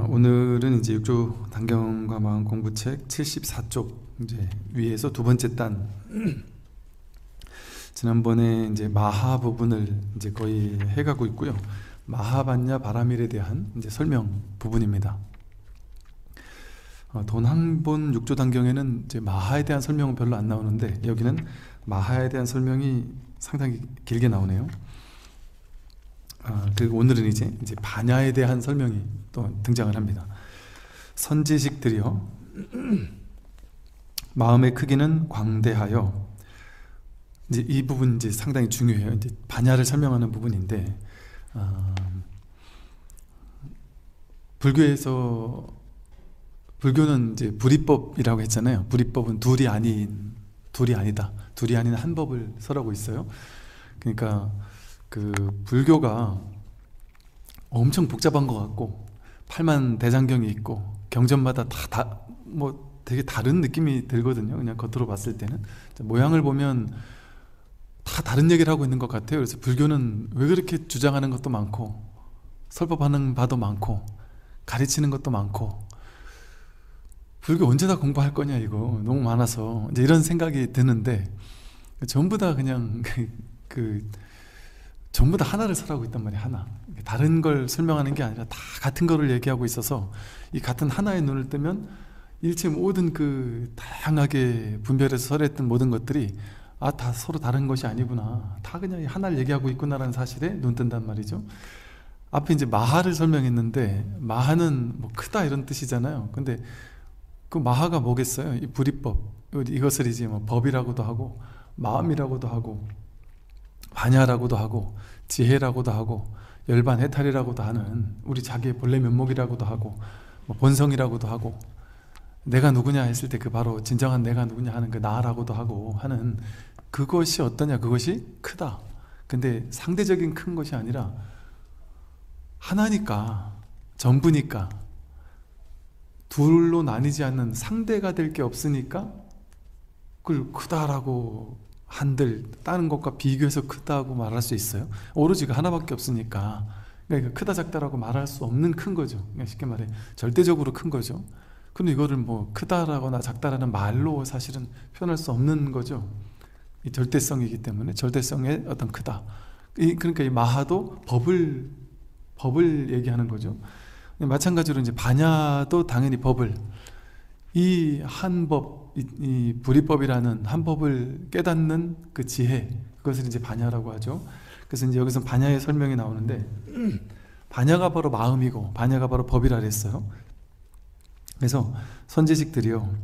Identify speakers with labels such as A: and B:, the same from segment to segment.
A: 오늘은 이제 6조 단경과 마음 공부책 74쪽 이제 위에서 두 번째 단 지난번에 이제 마하 부분을 이제 거의 해가고 있고요. 마하반야 바라밀에 대한 이제 설명 부분입니다. 돈 한 본 6조 단경에는 이제 마하에 대한 설명은 별로 안 나오는데 여기는 마하에 대한 설명이 상당히 길게 나오네요. 그리고 오늘은 이제 반야에 대한 설명이 또 등장을 합니다. 선지식들이여 마음의 크기는 광대하여, 이제 이 부분 이제 상당히 중요해요. 이제 반야를 설명하는 부분인데 불교는 이제 불이법이라고 했잖아요. 불이법은 둘이 아니다. 둘이 아닌 한 법을 설하고 있어요. 그러니까 그 불교가 엄청 복잡한 것 같고 팔만 대장경이 있고 경전마다 다 뭐 되게 다른 느낌이 들거든요. 그냥 겉으로 봤을 때는 모양을 보면 다 다른 얘기를 하고 있는 것 같아요. 그래서 불교는 왜 그렇게 주장하는 것도 많고 설법하는 바도 많고 가르치는 것도 많고, 불교 언제 다 공부할 거냐, 이거 너무 많아서 이제 이런 생각이 드는데, 전부 다 그냥 전부 다 하나를 설하고 있단 말이에요. 하나, 다른 걸 설명하는 게 아니라 다 같은 거를 얘기하고 있어서 이 같은 하나의 눈을 뜨면 일체 모든 그 다양하게 분별해서 설했던 모든 것들이 다 서로 다른 것이 아니구나, 다 그냥 하나를 얘기하고 있구나라는 사실에 눈 뜬단 말이죠. 앞에 이제 마하를 설명했는데 마하는 뭐 크다 이런 뜻이잖아요. 근데 그 마하가 뭐겠어요? 이 불이법, 이것을 이제 뭐 법이라고도 하고 마음이라고도 하고 반야라고도 하고 지혜라고도 하고 열반 해탈이라고도 하는 우리 자기의 본래 면목이라고도 하고 뭐 본성이라고도 하고 내가 누구냐 했을 때 그 바로 진정한 내가 누구냐 하는 그 나라고도 하고 하는 그것이 어떠냐, 그것이 크다. 근데 상대적인 큰 것이 아니라 하나니까, 전부니까, 둘로 나뉘지 않는 상대가 될 게 없으니까 그걸 크다라고 한들 다른 것과 비교해서 크다고 말할 수 있어요? 오로지 그 하나밖에 없으니까. 그러니까 크다 작다라고 말할 수 없는 큰 거죠. 그러니까 쉽게 말해 절대적으로 큰 거죠. 근데 이거를 뭐 크다라거나 작다라는 말로 사실은 표현할 수 없는 거죠. 이 절대성이기 때문에, 절대성의 어떤 크다. 그러니까 이 마하도 법을 얘기하는 거죠. 마찬가지로 이제 반야도 당연히 법을, 이 한 법, 이 불이법이라는 한 법을 깨닫는 그 지혜, 그것을 이제 반야라고 하죠. 그래서 이제 여기서 반야의 설명이 나오는데, 반야가 바로 마음이고 반야가 바로 법이라 그랬어요. 그래서 선지식들이요,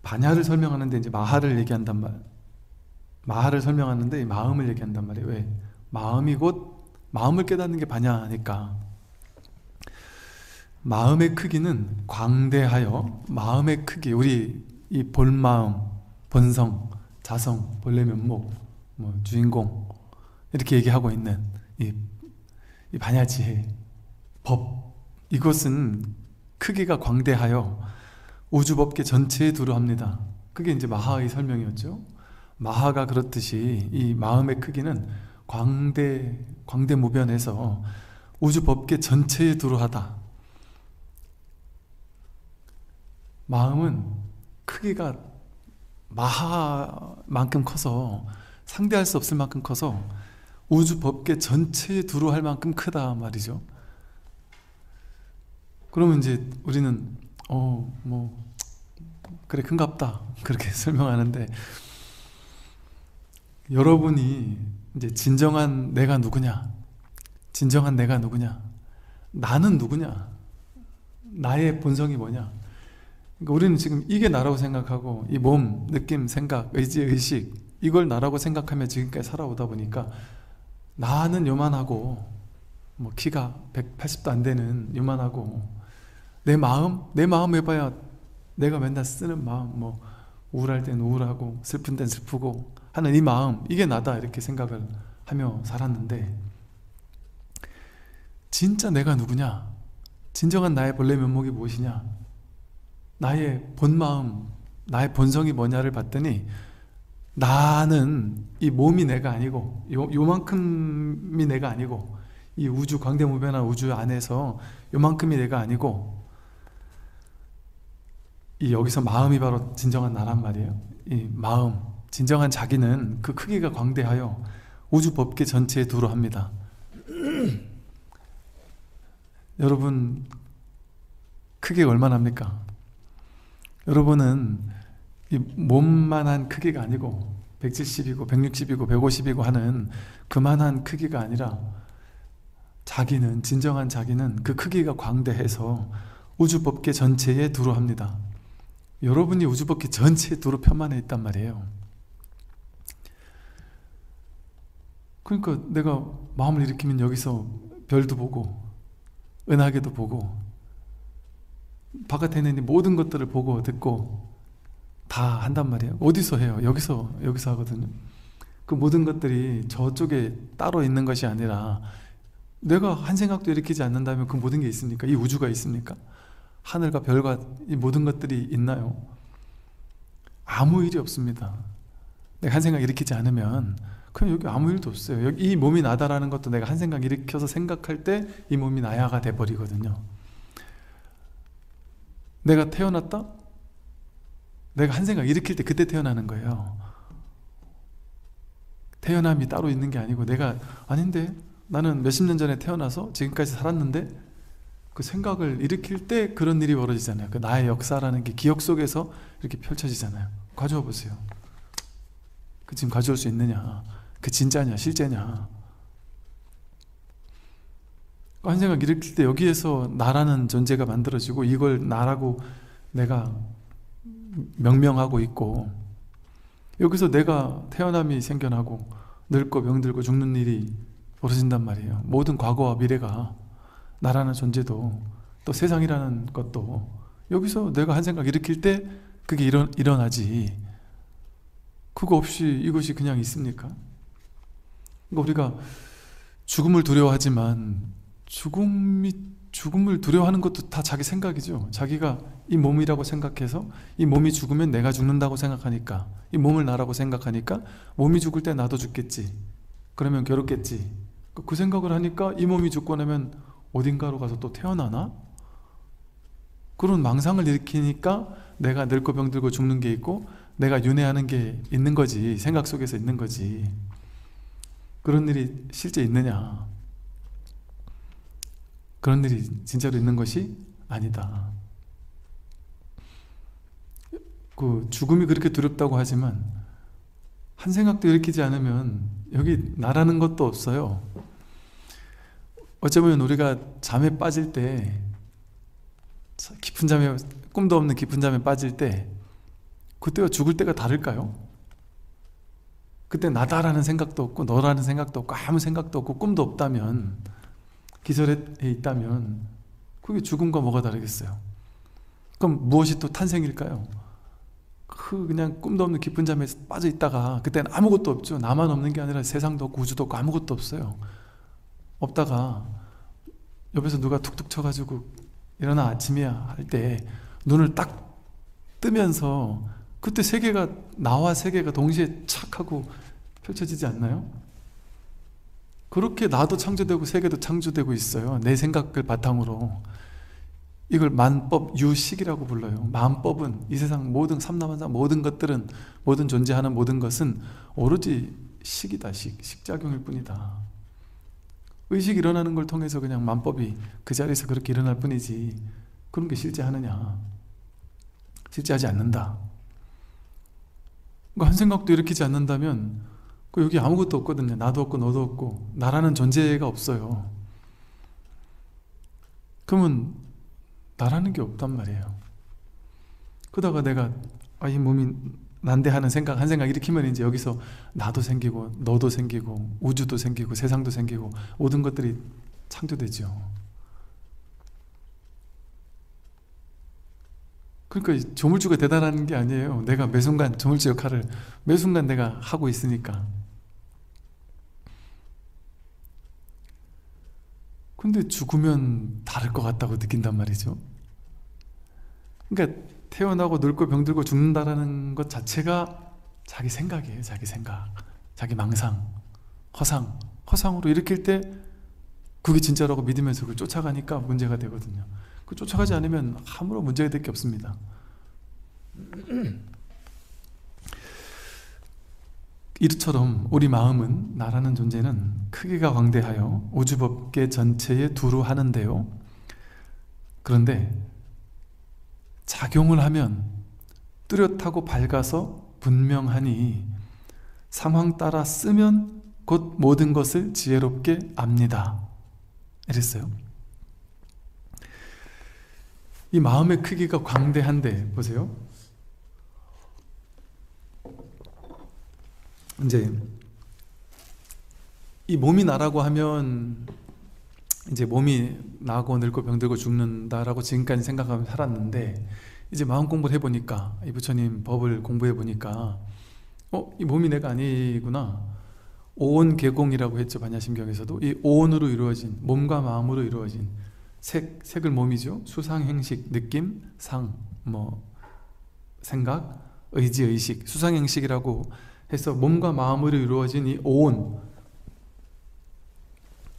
A: 반야를 설명하는데 이제 마하를 얘기한단 말, 마하를 설명하는데 이 마음을 얘기한단 말이에요. 왜? 마음이 곧 마음을 깨닫는 게 반야니까. 마음의 크기는 광대하여, 마음의 크기, 우리 이 본마음, 본성, 자성, 본래 면목, 뭐 주인공 이렇게 얘기하고 있는 이 반야지혜, 법, 이것은 크기가 광대하여 우주법계 전체에 두루합니다. 그게 이제 마하의 설명이었죠. 마하가 그렇듯이 이 마음의 크기는 광대무변해서 우주법계 전체에 두루하다. 마음은 크기가 마하만큼 커서, 상대할 수 없을 만큼 커서 우주법계 전체에 두루할 만큼 크다 말이죠. 그러면 이제 우리는 뭐 그래 큰갑다 그렇게 설명하는데, 여러분이 이제 진정한 내가 누구냐, 진정한 내가 누구냐, 나는 누구냐, 나의 본성이 뭐냐. 그러니까 우리는 지금 이게 나라고 생각하고 이 몸, 느낌, 생각, 의지, 의식, 이걸 나라고 생각하며 지금까지 살아오다 보니까 나는 요만하고, 뭐 키가 180도 안 되는 요만하고, 내 마음 해봐야 내가 맨날 쓰는 마음, 뭐 우울할 땐 우울하고 슬픈 땐 슬프고 하는 이 마음, 이게 나다 이렇게 생각을 하며 살았는데, 진짜 내가 누구냐, 진정한 나의 본래 면목이 무엇이냐, 나의 본마음, 나의 본성이 뭐냐를 봤더니 나는 이 몸이 내가 아니고 요만큼이 내가 아니고 이 우주 광대무변한 우주 안에서 요만큼이 내가 아니고 이 여기서 마음이 바로 진정한 나란 말이에요. 이 마음, 진정한 자기는 그 크기가 광대하여 우주 법계 전체에 두루합니다. 여러분 크기가 얼마나 합니까? 여러분은 이 몸만한 크기가 아니고 170이고 160이고 150이고 하는 그만한 크기가 아니라 자기는, 진정한 자기는 그 크기가 광대해서 우주법계 전체에 두루합니다. 여러분이 우주법계 전체에 두루 편만해 있단 말이에요. 그러니까 내가 마음을 일으키면 여기서 별도 보고 은하계도 보고 바깥에 있는 모든 것들을 보고 듣고 다 한단 말이에요. 어디서 해요? 여기서 하거든요. 그 모든 것들이 저쪽에 따로 있는 것이 아니라 내가 한 생각도 일으키지 않는다면 그 모든 게 있습니까? 이 우주가 있습니까? 하늘과 별과 이 모든 것들이 있나요? 아무 일이 없습니다. 내가 한 생각 일으키지 않으면 그럼 여기 아무 일도 없어요. 여기 이 몸이 나다라는 것도 내가 한 생각 일으켜서 생각할 때 이 몸이 나야가 돼버리거든요. 내가 태어났다? 내가 한 생각 일으킬 때 그때 태어나는 거예요. 태어남이 따로 있는 게 아니고 내가 아닌데 나는 몇십 년 전에 태어나서 지금까지 살았는데 그 생각을 일으킬 때 그런 일이 벌어지잖아요. 그 나의 역사라는 게 기억 속에서 이렇게 펼쳐지잖아요. 가져와 보세요. 그 지금 가져올 수 있느냐? 그 진짜냐 실제냐? 한 생각 일으킬 때 여기에서 나라는 존재가 만들어지고 이걸 나라고 내가 명명하고 있고 여기서 내가 태어남이 생겨나고 늙고 병들고 죽는 일이 벌어진단 말이에요. 모든 과거와 미래가 나라는 존재도 또 세상이라는 것도 여기서 내가 한 생각 일으킬 때 그게 일어나지 그거 없이 이것이 그냥 있습니까? 그러니까 우리가 죽음을 두려워하지만 죽음을 두려워하는 것도 다 자기 생각이죠. 자기가 이 몸이라고 생각해서 이 몸이 죽으면 내가 죽는다고 생각하니까 이 몸을 나라고 생각하니까 몸이 죽을 때 나도 죽겠지. 그러면 괴롭겠지. 그 생각을 하니까 이 몸이 죽고 나면 어딘가로 가서 또 태어나나? 그런 망상을 일으키니까 내가 늙고 병들고 죽는 게 있고 내가 윤회하는 게 있는 거지. 생각 속에서 있는 거지. 그런 일이 실제 있느냐? 그런 일이 진짜로 있는 것이 아니다. 그 죽음이 그렇게 두렵다고 하지만 한 생각도 일으키지 않으면 여기 나라는 것도 없어요. 어쩌면 우리가 잠에 빠질 때 깊은 잠에 꿈도 없는 깊은 잠에 빠질 때 그때와 죽을 때가 다를까요? 그때 나다라는 생각도 없고 너라는 생각도 없고 아무 생각도 없고 꿈도 없다면 기절해 있다면 그게 죽음과 뭐가 다르겠어요? 그럼 무엇이 또 탄생일까요? 그냥 꿈도 없는 깊은 잠에 빠져 있다가 그때는 아무것도 없죠. 나만 없는 게 아니라 세상도 없고 우주도 없고 아무것도 없어요. 없다가 옆에서 누가 툭툭 쳐가지고 일어나 아침이야 할 때 눈을 딱 뜨면서 그때 세계가 나와 세계가 동시에 착 하고 펼쳐지지 않나요? 그렇게 나도 창조되고 세계도 창조되고 있어요. 내 생각을 바탕으로. 이걸 만법 유식이라고 불러요. 만법은 이 세상 모든 삼라만상 모든 것들은 모든 존재하는 모든 것은 오로지 식이다. 식작용일 뿐이다. 의식이 일어나는 걸 통해서 그냥 만법이 그 자리에서 그렇게 일어날 뿐이지 그런 게 실제하느냐? 실제하지 않는다. 한 생각도 일으키지 않는다면 여기 아무것도 없거든요. 나도 없고 너도 없고 나라는 존재가 없어요. 그러면 나라는 게 없단 말이에요. 그러다가 내가 이 몸이 난데 하는 생각 한 생각 일으키면 이제 여기서 나도 생기고 너도 생기고 우주도 생기고 세상도 생기고 모든 것들이 창조되죠. 그러니까 조물주가 대단한 게 아니에요. 내가 매 순간 조물주 역할을 매 순간 내가 하고 있으니까. 근데 죽으면 다를 것 같다고 느낀단 말이죠. 그러니까 태어나고 늙고 병들고 죽는다라는 것 자체가 자기 생각이에요. 자기 생각, 자기 망상, 허상으로 일으킬 때 그게 진짜라고 믿으면서 그걸 쫓아가니까 문제가 되거든요. 그 쫓아가지 않으면 아무런 문제가 될 게 없습니다. 이처럼 우리 마음은, 나라는 존재는 크기가 광대하여 우주법계 전체에 두루 하는데요, 그런데 작용을 하면 뚜렷하고 밝아서 분명하니 상황 따라 쓰면 곧 모든 것을 지혜롭게 압니다. 이랬어요. 이 마음의 크기가 광대한데 보세요. 이제 이 몸이 나라고 하면 이제 몸이 나고 늙고 병들고 죽는다라고 지금까지 생각하며 살았는데, 이제 마음 공부를 해보니까, 이 부처님 법을 공부해 보니까 이 몸이 내가 아니구나. 오온계공이라고 했죠. 반야심경에서도 이 오온으로 이루어진, 몸과 마음으로 이루어진 색을 몸이죠. 수상, 행식, 느낌, 상, 생각, 의지, 의식, 수상, 행식이라고 해서 몸과 마음으로 이루어진 이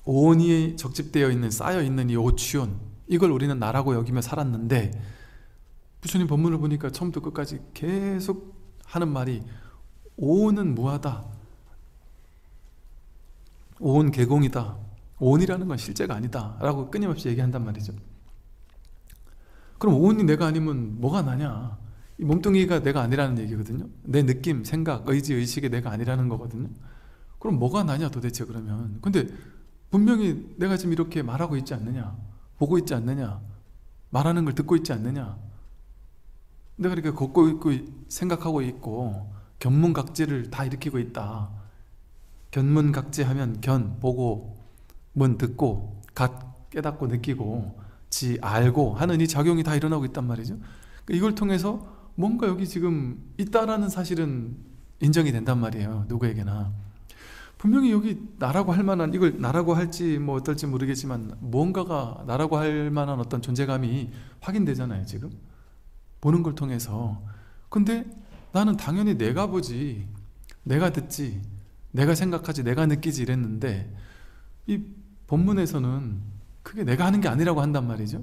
A: 오온이 적집되어 있는, 쌓여 있는 이 오취온, 이걸 우리는 나라고 여기며 살았는데, 부처님 법문을 보니까 처음부터 끝까지 계속 하는 말이 오온은 무하다, 오온 개공이다, 오온이라는 건 실제가 아니다 라고 끊임없이 얘기한단 말이죠. 그럼 오온이 내가 아니면 뭐가 나냐? 이 몸뚱이가 내가 아니라는 얘기거든요. 내 느낌, 생각, 의지, 의식이 내가 아니라는 거거든요. 그럼 뭐가 나냐 도대체 그러면. 근데 분명히 내가 지금 이렇게 말하고 있지 않느냐, 보고 있지 않느냐, 말하는 걸 듣고 있지 않느냐, 내가 이렇게 걷고 있고 생각하고 있고 견문각지를 다 일으키고 있다. 견문각지하면 견, 보고, 문, 듣고, 각, 깨닫고 느끼고, 지, 알고 하는 이 작용이 다 일어나고 있단 말이죠. 이걸 통해서 뭔가 여기 지금 있다라는 사실은 인정이 된단 말이에요. 누구에게나. 분명히 여기 나라고 할 만한, 이걸 나라고 할지 어떨지 모르겠지만 뭔가가 나라고 할 만한 어떤 존재감이 확인되잖아요. 지금 보는 걸 통해서. 근데 나는 당연히 내가 보지, 내가 듣지, 내가 생각하지, 내가 느끼지 이랬는데, 이 본문에서는 그게 내가 하는 게 아니라고 한단 말이죠.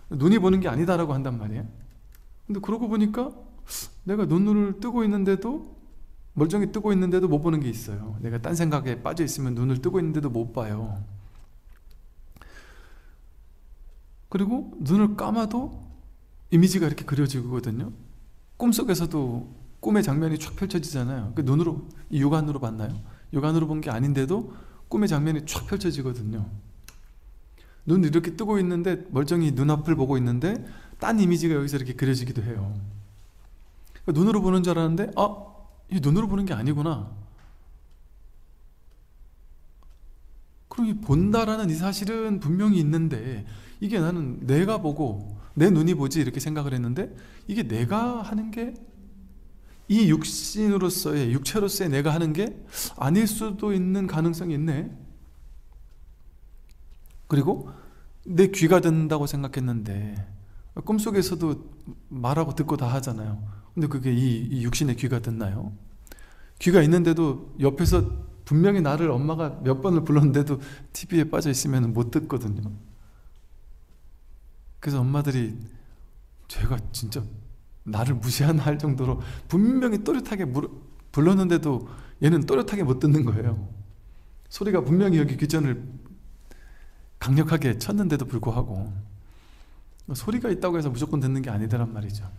A: 눈이 보는 게 아니다라고 한단 말이에요. 근데 그러고 보니까 내가 눈을 뜨고 있는데도, 멀쩡히 뜨고 있는데도 못 보는 게 있어요. 내가 딴 생각에 빠져 있으면 눈을 뜨고 있는데도 못 봐요. 그리고 눈을 감아도 이미지가 이렇게 그려지거든요. 꿈속에서도 꿈의 장면이 쫙 펼쳐지잖아요. 그 눈으로, 육안으로 봤나요? 육안으로 본 게 아닌데도 꿈의 장면이 쫙 펼쳐지거든요. 눈 이렇게 뜨고 있는데, 멀쩡히 눈앞을 보고 있는데 딴 이미지가 여기서 이렇게 그려지기도 해요. 눈으로 보는 줄 알았는데 이 눈으로 보는 게 아니구나. 그럼 이 본다라는 이 사실은 분명히 있는데, 이게 나는 내가 보고 내 눈이 보지 이렇게 생각을 했는데, 이게 내가 하는 게, 이 육신으로서의, 육체로서의 내가 하는 게 아닐 수도 있는 가능성이 있네. 그리고 내 귀가 듣는다고 생각했는데, 꿈속에서도 말하고 듣고 다 하잖아요. 근데 그게 이 육신의 귀가 듣나요? 귀가 있는데도 옆에서 분명히 나를 엄마가 몇 번을 불렀는데도 TV에 빠져 있으면 못 듣거든요. 그래서 엄마들이 제가 진짜 나를 무시하나 할 정도로 분명히 또렷하게 불렀는데도 얘는 또렷하게 못 듣는 거예요. 소리가 분명히 여기 귀전을 강력하게 쳤는데도 불구하고. 소리가 있다고 해서 무조건 듣는 게 아니더란 말이죠.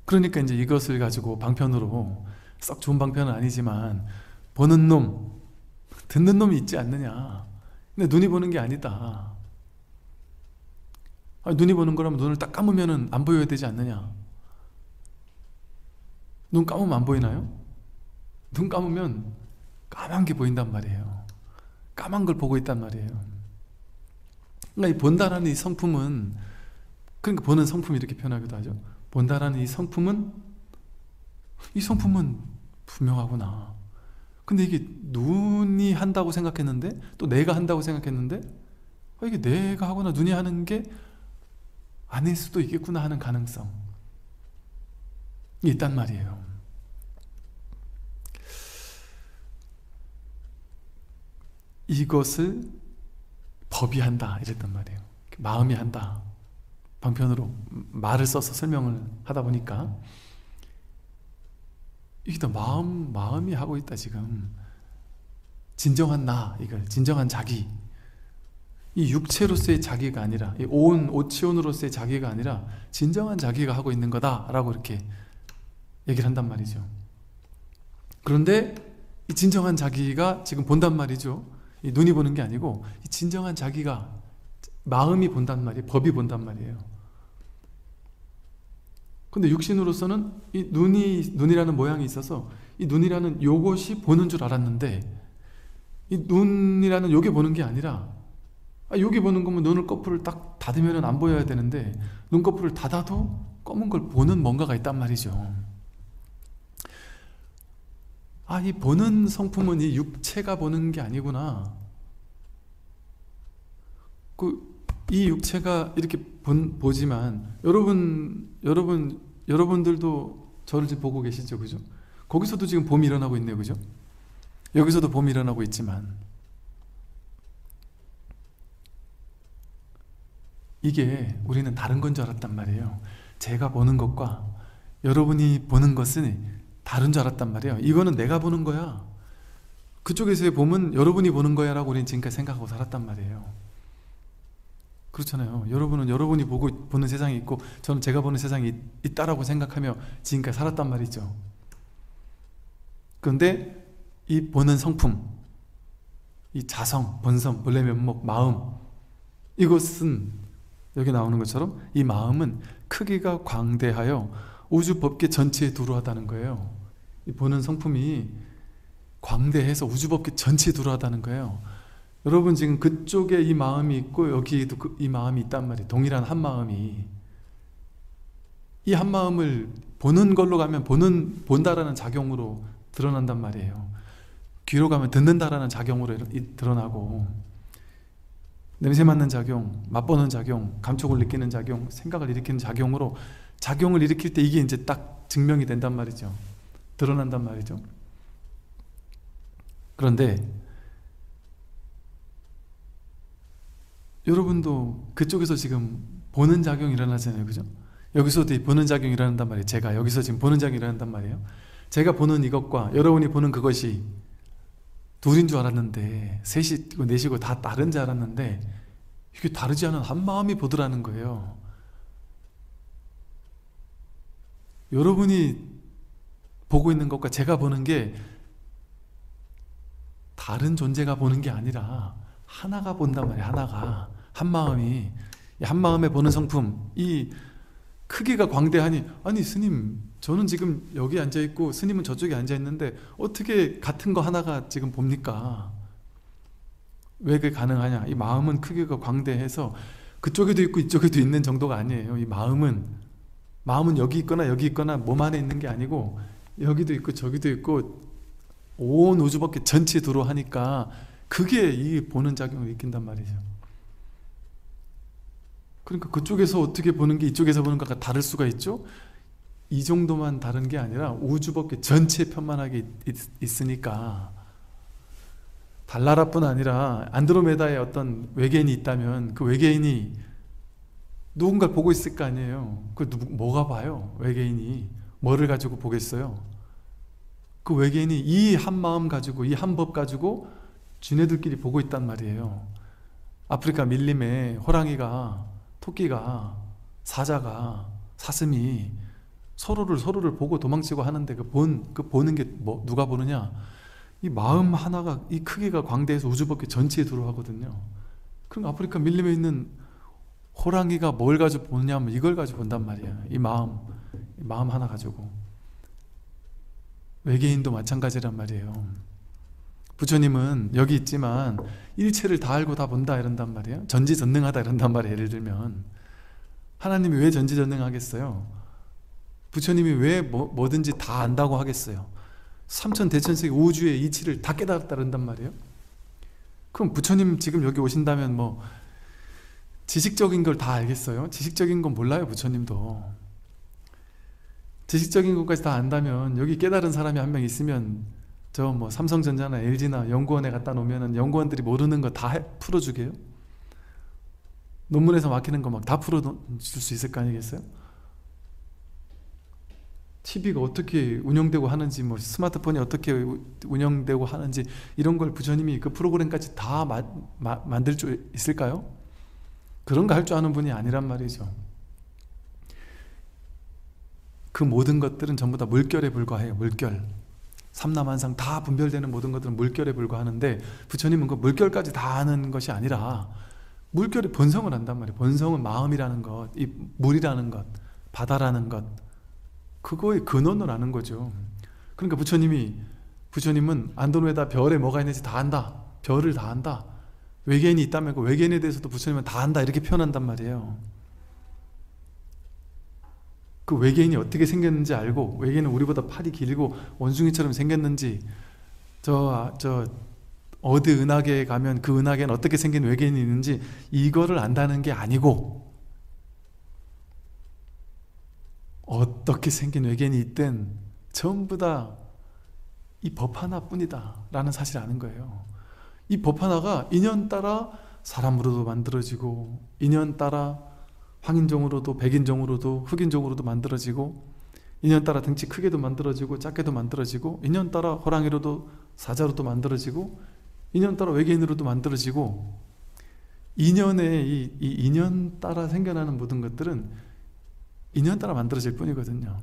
A: 그러니까 이제 이것을 가지고 방편으로, 썩 좋은 방편은 아니지만, 보는 놈, 듣는 놈이 있지 않느냐. 근데 눈이 보는 게 아니다. 눈이 보는 거라면 눈을 딱 감으면 안 보여야 되지 않느냐. 눈 감으면 안 보이나요? 눈 감으면 까만 게 보인단 말이에요. 까만 걸 보고 있단 말이에요. 그러니까 이 본다라는 이 성품은, 그러니까 보는 성품 이렇게 표현하기도 하죠. 본다라는 이 성품은 분명하구나. 근데 이게 눈이 한다고 생각했는데, 또 내가 한다고 생각했는데, 이게 내가 하거나 눈이 하는 게 아닐 수도 있겠구나 하는 가능성이 있단 말이에요. 이것을 법이 한다 이랬단 말이에요. 마음이 한다. 방편으로 말을 써서 설명을 하다 보니까 이게 다 마음이 하고 있다 지금. 진정한 나, 이걸 진정한 자기, 이 육체로서의 자기가 아니라 이 오치온으로서의 자기가 아니라 진정한 자기가 하고 있는 거다라고 이렇게 얘기를 한단 말이죠. 그런데 이 진정한 자기가 지금 본단 말이죠. 이 눈이 보는 게 아니고 이 진정한 자기가 마음이 본단 말이에요. 법이 본단 말이에요. 근데 육신으로서는 이 눈이라는 모양이 있어서 이 눈이라는 요것이 보는 줄 알았는데 이 눈이라는 요게 보는 게 아니라 요게 보는 거면 눈을 거풀을 딱 닫으면 안 보여야 되는데 눈꺼풀을 닫아도 검은 걸 보는 뭔가가 있단 말이죠. 이 보는 성품은 이 육체가 보는 게 아니구나. 이 육체가 이렇게 보지만 여러분들도 저를 지금 보고 계시죠, 그죠? 거기서도 지금 봄이 일어나고 있네요, 그죠? 여기서도 봄이 일어나고 있지만 이게 우리는 다른 건 줄 알았단 말이에요. 제가 보는 것과 여러분이 보는 것은 다른 줄 알았단 말이에요. 이거는 내가 보는 거야. 그쪽에서의 봄은 여러분이 보는 거야 라고 우리는 지금까지 생각하고 살았단 말이에요. 그렇잖아요. 여러분은 여러분이 보는 세상이 있고 저는 제가 보는 세상이 있다라고 생각하며 지금까지 살았단 말이죠. 그런데 이 보는 성품, 이 자성, 본성, 본래 면목, 마음, 이것은 여기 나오는 것처럼 이 마음은 크기가 광대하여 우주 법계 전체에 두루하다는 거예요. 이 보는 성품이 광대해서 우주 법계 전체에 두루하다는 거예요. 여러분 지금 그쪽에 이 마음이 있고 여기에도 이 마음이 있단 말이에요. 동일한 한 마음이. 이 한 마음을 보는 걸로 가면 본다라는 작용으로 드러난단 말이에요. 귀로 가면 듣는다라는 작용으로 드러나고, 냄새 맡는 작용, 맛보는 작용, 감촉을 느끼는 작용, 생각을 일으키는 작용으로 작용을 일으킬 때 이게 이제 딱 증명이 된단 말이죠. 드러난단 말이죠. 그런데 여러분도 그쪽에서 지금 보는 작용이 일어나잖아요, 그죠? 여기서도 보는 작용이 일어난단 말이에요. 제가 여기서 지금 보는 작용이 일어난단 말이에요. 제가 보는 이것과 여러분이 보는 그것이 둘인 줄 알았는데, 셋이고 넷이고 다 다른 줄 알았는데 이게 다르지 않은 한 마음이 보더라는 거예요. 여러분이 보고 있는 것과 제가 보는 게 다른 존재가 보는 게 아니라 하나가 본단 말이에요. 하나가, 한 마음이, 한 마음에 보는 성품, 이 크기가 광대하니, 아니 스님, 저는 지금 여기 앉아있고 스님은 저쪽에 앉아있는데 어떻게 같은 거 하나가 지금 봅니까? 왜 그게 가능하냐? 이 마음은 크기가 광대해서 그쪽에도 있고 이쪽에도 있는 정도가 아니에요. 이 마음은 여기 있거나 몸 안에 있는 게 아니고 여기도 있고 저기도 있고 온 우주밖에 전체에 들어하니까 그게 이 보는 작용을 일으킨단 말이죠. 그러니까 그쪽에서 어떻게 보는 게 이쪽에서 보는 것과 다를 수가 있죠? 이 정도만 다른 게 아니라 우주법계 전체에 편만하게 있으니까. 달나라뿐 아니라 안드로메다에 어떤 외계인이 있다면 그 외계인이 누군가를 보고 있을 거 아니에요. 뭐가 봐요? 외계인이 뭐를 가지고 보겠어요? 그 외계인이 이 한 마음 가지고, 이 한 법 가지고 쥐네들끼리 보고 있단 말이에요. 아프리카 밀림에 호랑이가, 토끼가, 사자가, 사슴이 서로를 보고 도망치고 하는데 그 보는 게 누가 보느냐? 이 마음 하나가, 이 크기가 광대해서 우주법계 전체에 들어가거든요. 그럼 아프리카 밀림에 있는 호랑이가 뭘 가지고 보느냐면 이걸 가지고 본단 말이에요. 이 마음 하나 가지고. 외계인도 마찬가지란 말이에요. 부처님은 여기 있지만 일체를 다 알고 다 본다 이런단 말이에요. 전지전능하다 이런단 말이에요. 예를 들면 하나님이 왜 전지전능하겠어요? 부처님이 왜 뭐든지 다 안다고 하겠어요? 삼천대천세계 우주의 이치를 다 깨달았다 그런단 말이에요. 그럼 부처님 지금 여기 오신다면 뭐 지식적인 걸 다 알겠어요? 지식적인 건 몰라요. 부처님도 지식적인 것까지 다 안다면 여기 깨달은 사람이 한 명 있으면 저 뭐 삼성전자나 LG나 연구원에 갖다 놓으면은 연구원들이 모르는 거 다 풀어주게요? 논문에서 막히는 거 막 다 풀어줄 수 있을 거 아니겠어요? TV가 어떻게 운영되고 하는지, 뭐 스마트폰이 어떻게 운영되고 하는지, 이런 걸 부처님이 그 프로그램까지 다 만들 수 있을까요? 그런 거 할 줄 아는 분이 아니란 말이죠. 그 모든 것들은 전부 다 물결에 불과해요. 물결. 삼라만상 다 분별되는 모든 것들은 물결에 불과하는데, 부처님은 그 물결까지 다 아는 것이 아니라 물결의 본성을 안단 말이에요. 본성은 마음이라는 것, 이 물이라는 것, 바다라는 것, 그거의 근원을 아는 거죠. 그러니까 부처님은 안도로에다 별에 뭐가 있는지 다 안다. 별을 다 안다. 외계인이 있다면 그 외계인에 대해서도 부처님은 다 안다, 이렇게 표현한단 말이에요. 그 외계인이 어떻게 생겼는지 알고, 외계인은 우리보다 팔이 길고 원숭이처럼 생겼는지, 어디 은하계에 가면 그 은하계는 어떻게 생긴 외계인이 있는지, 이거를 안다는 게 아니고, 어떻게 생긴 외계인이 있든 전부 다 이 법 하나뿐이다 라는 사실을 아는 거예요. 이 법 하나가 인연 따라 사람으로도 만들어지고, 인연 따라 황인종으로도 백인종으로도 흑인종으로도 만들어지고, 인연 따라 등치 크게도 만들어지고 작게도 만들어지고, 인연 따라 호랑이로도 사자로도 만들어지고, 인연 따라 외계인으로도 만들어지고, 이 인연 따라 생겨나는 모든 것들은 인연 따라 만들어질 뿐이거든요.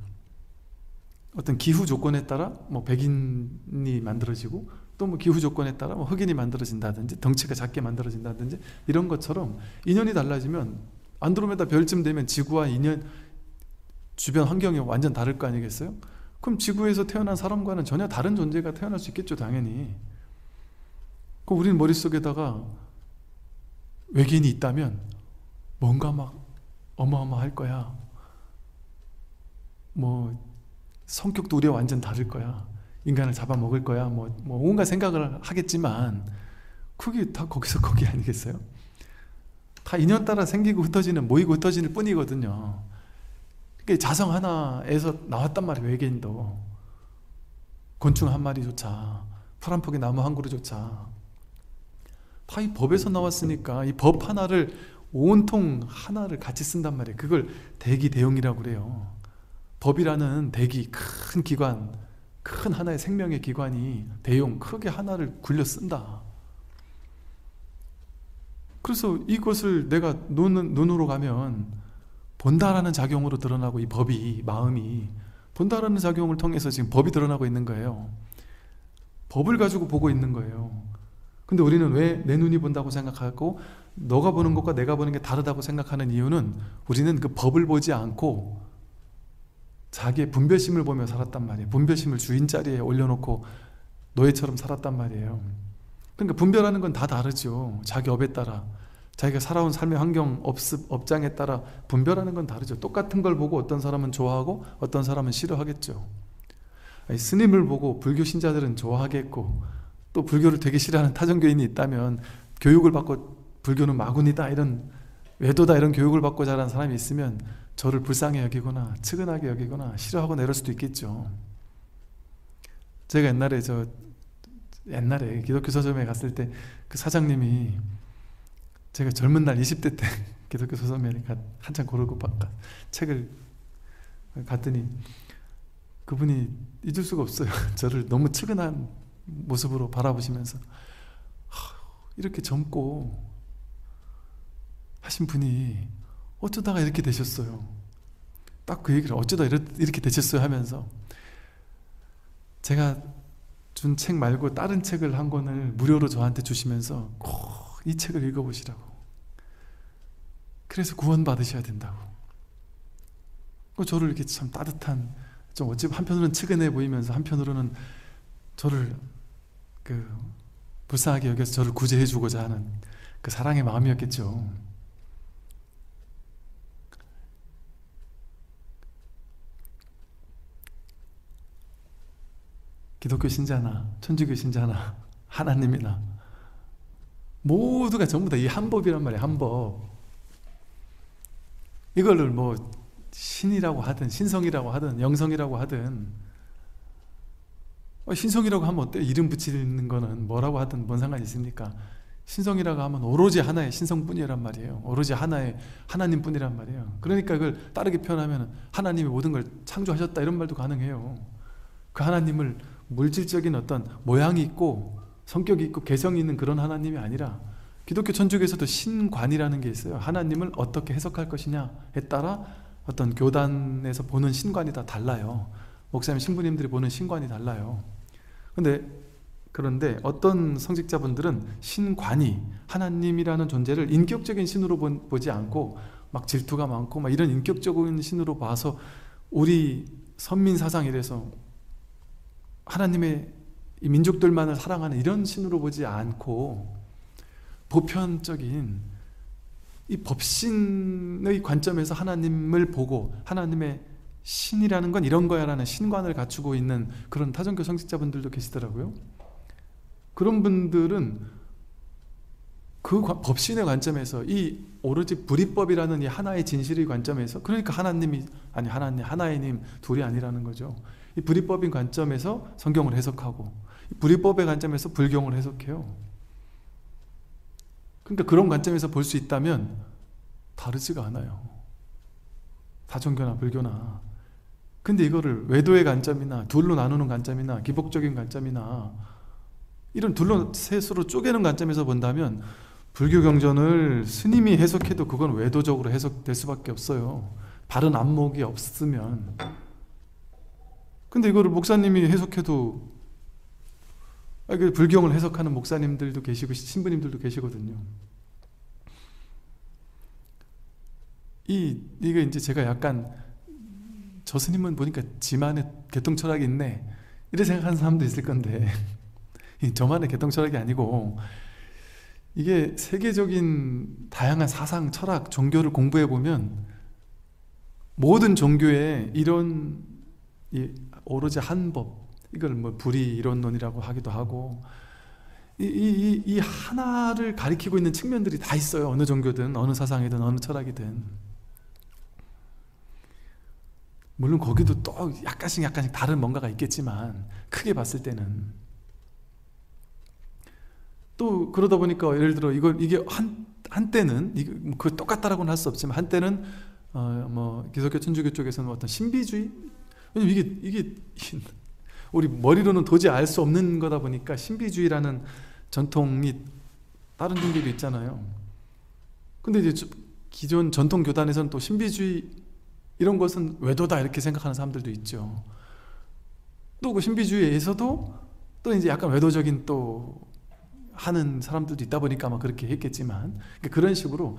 A: 어떤 기후 조건에 따라 뭐 백인이 만들어지고, 또 뭐 기후 조건에 따라 뭐 흑인이 만들어진다든지, 덩치가 작게 만들어진다든지, 이런 것처럼 인연이 달라지면 안드로메다 별쯤 되면 지구와 인연 주변 환경이 완전 다를 거 아니겠어요? 그럼 지구에서 태어난 사람과는 전혀 다른 존재가 태어날 수 있겠죠, 당연히. 그럼 우리는 머릿속에다가 외계인이 있다면 뭔가 막 어마어마할 거야, 뭐 성격도 우리와 완전 다를 거야, 인간을 잡아먹을 거야, 뭐 온갖 생각을 하겠지만, 그게 다 거기서 거기 아니겠어요? 다 인연 따라 생기고 흩어지는, 모이고 흩어지는 뿐이거든요. 그러니까 자성 하나에서 나왔단 말이에요. 외계인도 곤충 한 마리조차, 풀 한 폭의 나무 한 그루조차 다 이 법에서 나왔으니까, 이 법 하나를, 온통 하나를 같이 쓴단 말이에요. 그걸 대기대용이라고 그래요. 법이라는 대기, 큰 기관, 큰 하나의 생명의 기관이 대용, 크게 하나를 굴려 쓴다. 그래서 이것을 내가 눈으로 가면 본다라는 작용으로 드러나고, 이 법이, 마음이 본다라는 작용을 통해서 지금 법이 드러나고 있는 거예요. 법을 가지고 보고 있는 거예요. 근데 우리는 왜 내 눈이 본다고 생각하고 너가 보는 것과 내가 보는 게 다르다고 생각하는 이유는, 우리는 그 법을 보지 않고 자기의 분별심을 보며 살았단 말이에요. 분별심을 주인 자리에 올려놓고 노예처럼 살았단 말이에요. 그러니까 분별하는 건 다 다르죠. 자기 업에 따라, 자기가 살아온 삶의 환경, 업장에 따라 분별하는 건 다르죠. 똑같은 걸 보고 어떤 사람은 좋아하고 어떤 사람은 싫어하겠죠. 스님을 보고 불교 신자들은 좋아하겠고, 또 불교를 되게 싫어하는 타종교인이 있다면, 교육을 받고 불교는 마군이다, 이런 외도다, 이런 교육을 받고 자란 사람이 있으면 저를 불쌍히 여기거나 측은하게 여기거나 싫어하거나 이럴 수도 있겠죠. 제가 옛날에 기독교 서점에 갔을 때, 그 사장님이, 제가 젊은 날 20대 때 기독교 서점에 한참 고르고 책을 갔더니, 그분이 잊을 수가 없어요. 저를 너무 측은한 모습으로 바라보시면서, 이렇게 젊고 하신 분이 어쩌다가 이렇게 되셨어요. 딱 그 얘기를, 어쩌다 이렇게 되셨어요 하면서, 제가 준 책 말고 다른 책을 한 권을 무료로 저한테 주시면서 꼭 이 책을 읽어보시라고, 그래서 구원 받으셔야 된다고. 저를 이렇게 참 따뜻한, 좀 어찌 한편으로는 측은해 보이면서 한편으로는 저를 불쌍하게 여겨서 저를 구제해 주고자 하는 그 사랑의 마음이었겠죠. 기독교 신자나 천주교 신자나 하나님이나 모두가 전부 다 이 한 법이란 말이에요. 한 법. 이거를 뭐 신이라고 하든 신성이라고 하든 영성이라고 하든, 신성이라고 하면 어때요? 이름 붙이는 거는 뭐라고 하든 뭔 상관이 있습니까? 신성이라고 하면 오로지 하나의 신성뿐이란 말이에요. 오로지 하나의 하나님뿐이란 말이에요. 그러니까 그걸 다르게 표현하면 하나님이 모든 걸 창조하셨다 이런 말도 가능해요. 그 하나님을 물질적인 어떤 모양이 있고 성격이 있고 개성이 있는 그런 하나님이 아니라 기독교 천주교에서도 신관이라는 게 있어요. 하나님을 어떻게 해석할 것이냐에 따라 어떤 교단에서 보는 신관이 다 달라요. 목사님, 신부님들이 보는 신관이 달라요. 그런데 어떤 성직자분들은 신관이 하나님이라는 존재를 인격적인 신으로 보지 않고 막 질투가 많고 막 이런 인격적인 신으로 봐서 우리 선민 사상이라서 하나님의 이 민족들만을 사랑하는 이런 신으로 보지 않고 보편적인 이 법신의 관점에서 하나님을 보고 하나님의 신이라는 건 이런 거야 라는 신관을 갖추고 있는 그런 타종교 성직자분들도 계시더라고요. 그런 분들은 그 법신의 관점에서 이 오로지 불이법이라는 이 하나의 진실의 관점에서, 그러니까 하나의 님 둘이 아니라는 거죠. 이 불이법인 관점에서 성경을 해석하고 이 불이법의 관점에서 불경을 해석해요. 그러니까 그런 관점에서 볼 수 있다면 다르지가 않아요. 다종교나 불교나. 근데 이거를 외도의 관점이나 둘로 나누는 관점이나 기복적인 관점이나 이런 둘로 셋으로 쪼개는 관점에서 본다면 불교 경전을 스님이 해석해도 그건 외도적으로 해석될 수밖에 없어요. 바른 안목이 없으면. 근데 이거를 목사님이 해석해도 불경을 해석하는 목사님들도 계시고 신부님들도 계시거든요. 이게 이제 제가 약간 저 스님은 보니까 지만의 개통철학이 있네 이렇게 생각하는 사람도 있을 건데 저만의 개통철학이 아니고 이게 세계적인 다양한 사상, 철학, 종교를 공부해 보면 모든 종교에 이런 오로지 한 법, 이걸 뭐 불이 이론론이라고 하기도 하고 이 하나를 가리키고 있는 측면들이 다 있어요. 어느 종교든 어느 사상이든 어느 철학이든. 물론 거기도 또 약간씩 다른 뭔가가 있겠지만 크게 봤을 때는 또 그러다 보니까 예를 들어 이게 한때는 그 똑같다라고는 할 수 없지만 한때는 뭐 기독교 천주교 쪽에서는 어떤 신비주의, 왜냐면 이게 우리 머리로는 도저히 알 수 없는 거다 보니까 신비주의라는 전통이 다른 종교도 있잖아요. 근데 이제 기존 전통 교단에서는 또 신비주의 이런 것은 외도다 이렇게 생각하는 사람들도 있죠. 또 그 신비주의에서도 또 이제 약간 외도적인 또 하는 사람들도 있다 보니까 아마 그렇게 했겠지만 그런 식으로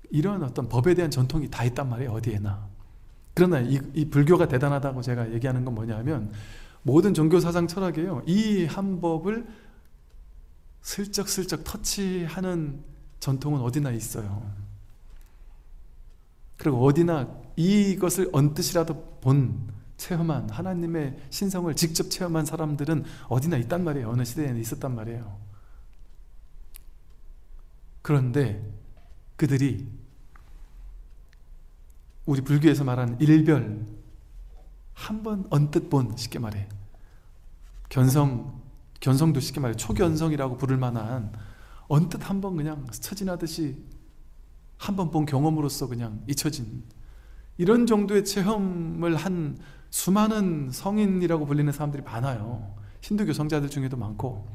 A: 이런 어떤 법에 대한 전통이 다 있단 말이에요. 어디에나. 그러나 이 불교가 대단하다고 제가 얘기하는 건 뭐냐면 모든 종교 사상 철학이에요. 이 한 법을 슬쩍슬쩍 터치하는 전통은 어디나 있어요. 그리고 어디나 이것을 언뜻이라도 체험한 하나님의 신성을 직접 체험한 사람들은 어디나 있단 말이에요. 어느 시대에는 있었단 말이에요. 그런데 그들이 우리 불교에서 말하는 일별, 한번 언뜻 본, 쉽게 말해 견성도 쉽게 말해 초견성이라고 부를 만한 언뜻 한번 그냥 스쳐 지나듯이 한 번 본 경험으로서 그냥 잊혀진 이런 정도의 체험을 한 수많은 성인이라고 불리는 사람들이 많아요. 힌두교 성자들 중에도 많고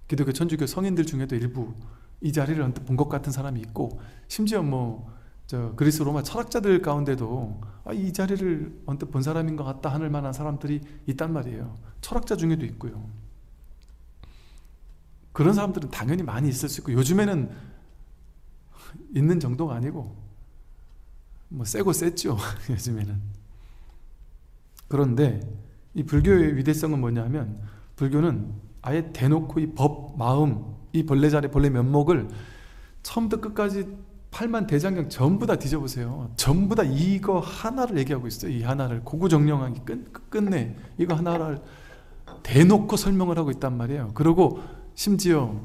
A: 기독교 천주교 성인들 중에도 일부 이 자리를 언뜻 본 것 같은 사람이 있고, 심지어 그리스 로마 철학자들 가운데도 이 자리를 언뜻 본 사람인 것 같다 하는 만한 사람들이 있단 말이에요. 철학자 중에도 있고요. 그런 사람들은 당연히 많이 있을 수 있고, 요즘에는 있는 정도가 아니고 세고 셌죠. 요즘에는. 그런데 이 불교의 위대성은 뭐냐면, 불교는 아예 대놓고 이 법, 마음, 이 본래 자리, 본래 면목을 처음부터 끝까지 팔만대장경 전부 다 뒤져보세요. 전부 다 이거 하나를 얘기하고 있어요. 이 하나를 고구정령하기 끝내 이거 하나를 대놓고 설명을 하고 있단 말이에요. 그리고 심지어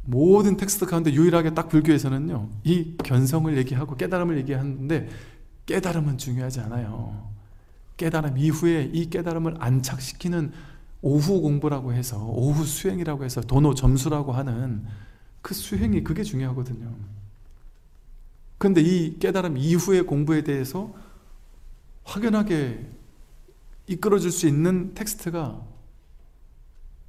A: 모든 텍스트 가운데 유일하게 딱 불교에서는요, 이 견성을 얘기하고 깨달음을 얘기하는데 깨달음은 중요하지 않아요. 깨달음 이후에 이 깨달음을 안착시키는 오후 공부라고 해서, 오후 수행이라고 해서 도노 점수라고 하는 그 수행이 그게 중요하거든요. 그런데 이 깨달음 이후의 공부에 대해서 확연하게 이끌어줄 수 있는 텍스트가,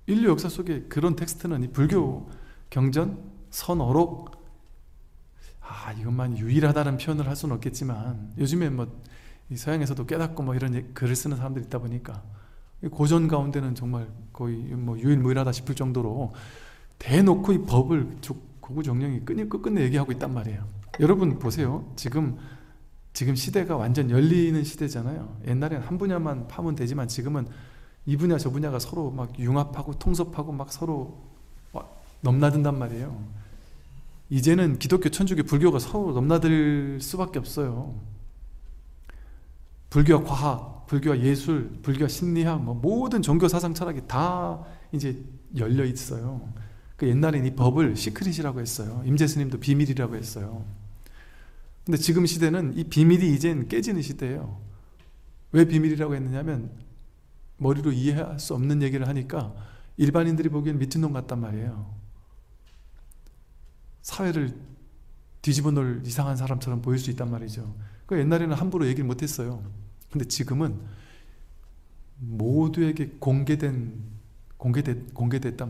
A: 인류 역사 속에 그런 텍스트는 이 불교 경전, 선어록, 이것만 유일하다는 표현을 할 수는 없겠지만, 요즘에 이 서양에서도 깨닫고 이런 글을 쓰는 사람들이 있다 보니까 고전 가운데는 정말 거의 유일무이하다 싶을 정도로 대놓고 이 법을 고구정령이 끝끝내 얘기하고 있단 말이에요. 여러분 보세요. 지금 시대가 완전 열리는 시대잖아요. 옛날엔 한 분야만 파면 되지만 지금은 이 분야 저 분야가 서로 막 융합하고 통섭하고 막 서로 넘나든단 말이에요. 이제는 기독교, 천주교, 불교가 서로 넘나들 수밖에 없어요. 불교와 과학, 불교와 예술, 불교와 심리학, 모든 종교 사상 철학이 다 이제 열려 있어요. 그 옛날엔 이 법을 시크릿이라고 했어요. 임재스님도 비밀이라고 했어요. 근데 지금 시대는 이 비밀이 이젠 깨지는 시대예요. 왜 비밀이라고 했느냐면 머리로 이해할 수 없는 얘기를 하니까 일반인들이 보기엔 미친놈 같단 말이에요. 사회를 뒤집어 놓을 이상한 사람처럼 보일 수 있단 말이죠. 그 옛날에는 함부로 얘기를 못했어요. 근데 지금은 모두에게 공개됐단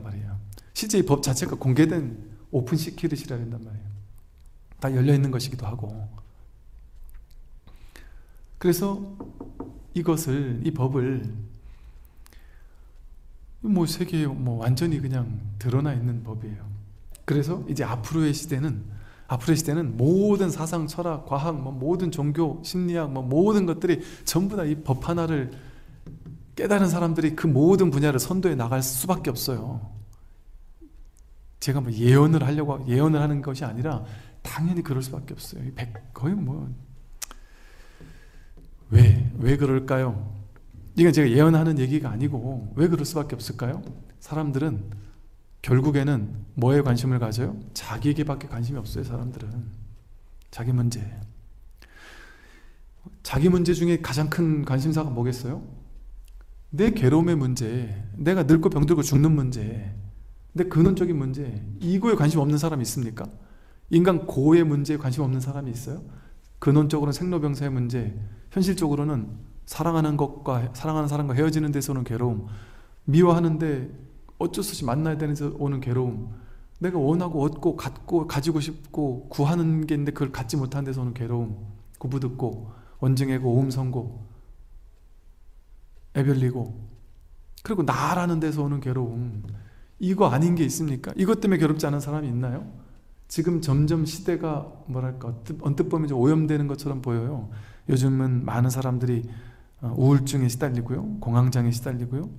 A: 말이에요. 실제 이 법 자체가 공개된 오픈 시크릿이라 한단 말이에요. 다 열려있는 것이기도 하고. 그래서 이 법을 세계에 완전히 그냥 드러나 있는 법이에요. 그래서 이제 앞으로의 시대는 모든 사상, 철학, 과학, 모든 종교, 심리학, 모든 것들이 전부 다 이 법 하나를 깨달은 사람들이 그 모든 분야를 선도해 나갈 수밖에 없어요. 제가 예언을 하는 것이 아니라 당연히 그럴 수밖에 없어요. 거의 왜 그럴까요? 이건 제가 예언하는 얘기가 아니고 왜 그럴 수밖에 없을까요? 사람들은 결국에는 뭐에 관심을 가져요? 자기에게밖에 관심이 없어요. 사람들은 자기 문제 중에 가장 큰 관심사가 뭐겠어요? 내 괴로움의 문제, 내가 늙고 병들고 죽는 문제, 내 근원적인 문제, 이거에 관심 없는 사람이 있습니까? 인간 고의 문제에 관심 없는 사람이 있어요? 근원적으로는 생로병사의 문제, 현실적으로는 사랑하는 사람과 헤어지는 데서 오는 괴로움, 미워하는데 어쩔 수 없이 만나야 되는 데서 오는 괴로움, 내가 원하고 얻고 갖고 가지고 싶고 구하는 게 있는데 그걸 갖지 못하는 데서 오는 괴로움, 구부듣고 원증해고 오음선고 애별리고, 그리고 나라는 데서 오는 괴로움, 이거 아닌 게 있습니까? 이것 때문에 괴롭지 않은 사람이 있나요? 지금 점점 시대가 언뜻 보면 좀 오염되는 것처럼 보여요. 요즘은 많은 사람들이 우울증에 시달리고요, 공황장애에 시달리고요,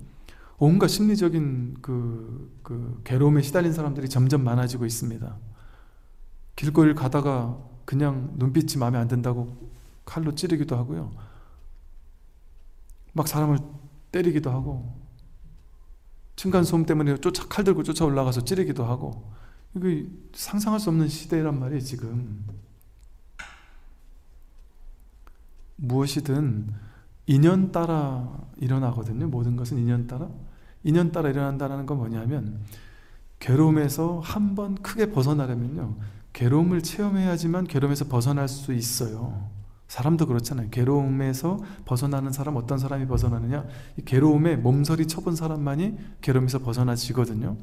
A: 온갖 심리적인 그 괴로움에 시달린 사람들이 점점 많아지고 있습니다. 길거리를 가다가 그냥 눈빛이 마음에 안 든다고 칼로 찌르기도 하고요, 막 사람을 때리기도 하고, 층간소음 때문에 칼 들고 쫓아 올라가서 찌르기도 하고, 이거 상상할 수 없는 시대란 말이에요. 지금 무엇이든 인연 따라 일어나거든요. 모든 것은 인연 따라 일어난다는 건 뭐냐면, 괴로움에서 한번 크게 벗어나려면요, 괴로움을 체험해야지만 괴로움에서 벗어날 수 있어요. 사람도 그렇잖아요. 괴로움에서 벗어나는 사람, 어떤 사람이 벗어나느냐, 이 괴로움에 몸서리 쳐본 사람만이 괴로움에서 벗어나지거든요.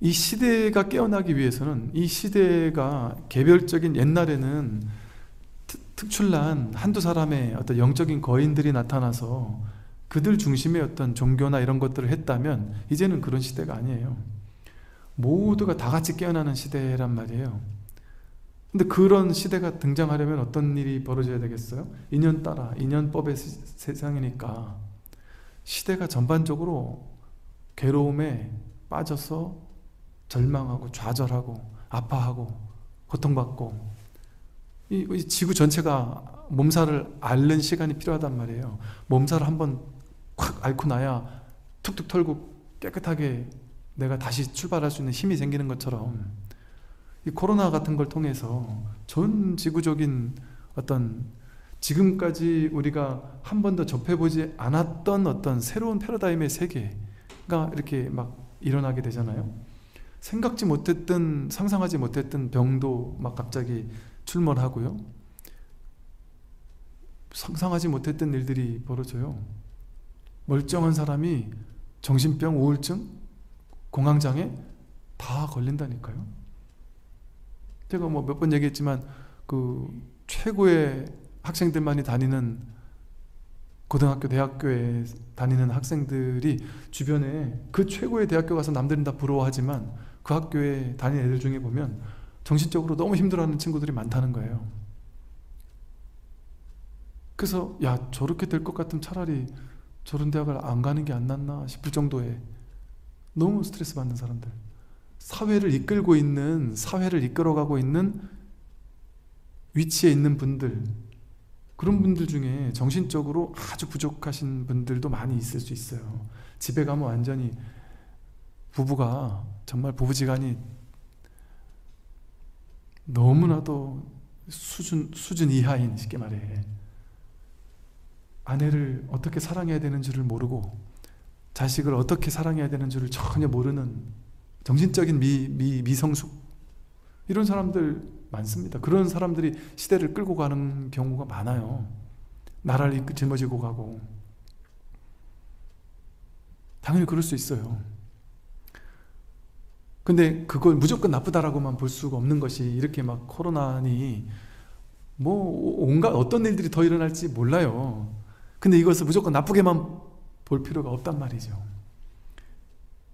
A: 이 시대가 깨어나기 위해서는, 이 시대가 개별적인, 옛날에는 특출난 한두 사람의 어떤 영적인 거인들이 나타나서 그들 중심의 어떤 종교나 이런 것들을 했다면, 이제는 그런 시대가 아니에요. 모두가 다 같이 깨어나는 시대란 말이에요. 근데 그런 시대가 등장하려면 어떤 일이 벌어져야 되겠어요? 인연 따라, 인연법의 세상이니까 시대가 전반적으로 괴로움에 빠져서 절망하고 좌절하고 아파하고 고통받고, 이 지구 전체가 몸살을 앓는 시간이 필요하단 말이에요. 몸살을 한번 콱 앓고 나야 툭툭 털고 깨끗하게 내가 다시 출발할 수 있는 힘이 생기는 것처럼, 이 코로나 같은 걸 통해서 전 지구적인 어떤 지금까지 우리가 한 번도 접해보지 않았던 어떤 새로운 패러다임의 세계가 이렇게 막 일어나게 되잖아요. 생각지 못했던, 상상하지 못했던 병도 막 갑자기 출몰하고요. 상상하지 못했던 일들이 벌어져요. 멀쩡한 사람이 정신병, 우울증, 공황장애 다 걸린다니까요. 제가 뭐 몇 번 얘기했지만 그 최고의 학생들만이 다니는 고등학교, 대학교에 다니는 학생들이 주변에 그 최고의 대학교 가서 남들은 다 부러워하지만 그 학교에 다니는 애들 중에 보면 정신적으로 너무 힘들어하는 친구들이 많다는 거예요. 그래서 야, 저렇게 될 것 같으면 차라리 저런 대학을 안 가는 게 안 낫나 싶을 정도의 너무 스트레스 받는 사람들, 사회를 이끌고 있는, 사회를 이끌어가고 있는 위치에 있는 분들, 그런 분들 중에 정신적으로 아주 부족하신 분들도 많이 있을 수 있어요. 집에 가면 완전히 부부가 정말 부부지간이 너무나도 수준 이하인, 쉽게 말해 아내를 어떻게 사랑해야 되는 줄을 모르고 자식을 어떻게 사랑해야 되는 줄을 전혀 모르는 정신적인 미성숙, 이런 사람들 많습니다. 그런 사람들이 시대를 끌고 가는 경우가 많아요. 나라를 짊어지고 가고. 당연히 그럴 수 있어요. 근데 그걸 무조건 나쁘다라고만 볼 수가 없는 것이, 이렇게 막 코로나니 뭐 온갖 어떤 일들이 더 일어날지 몰라요. 근데 이것을 무조건 나쁘게만 볼 필요가 없단 말이죠.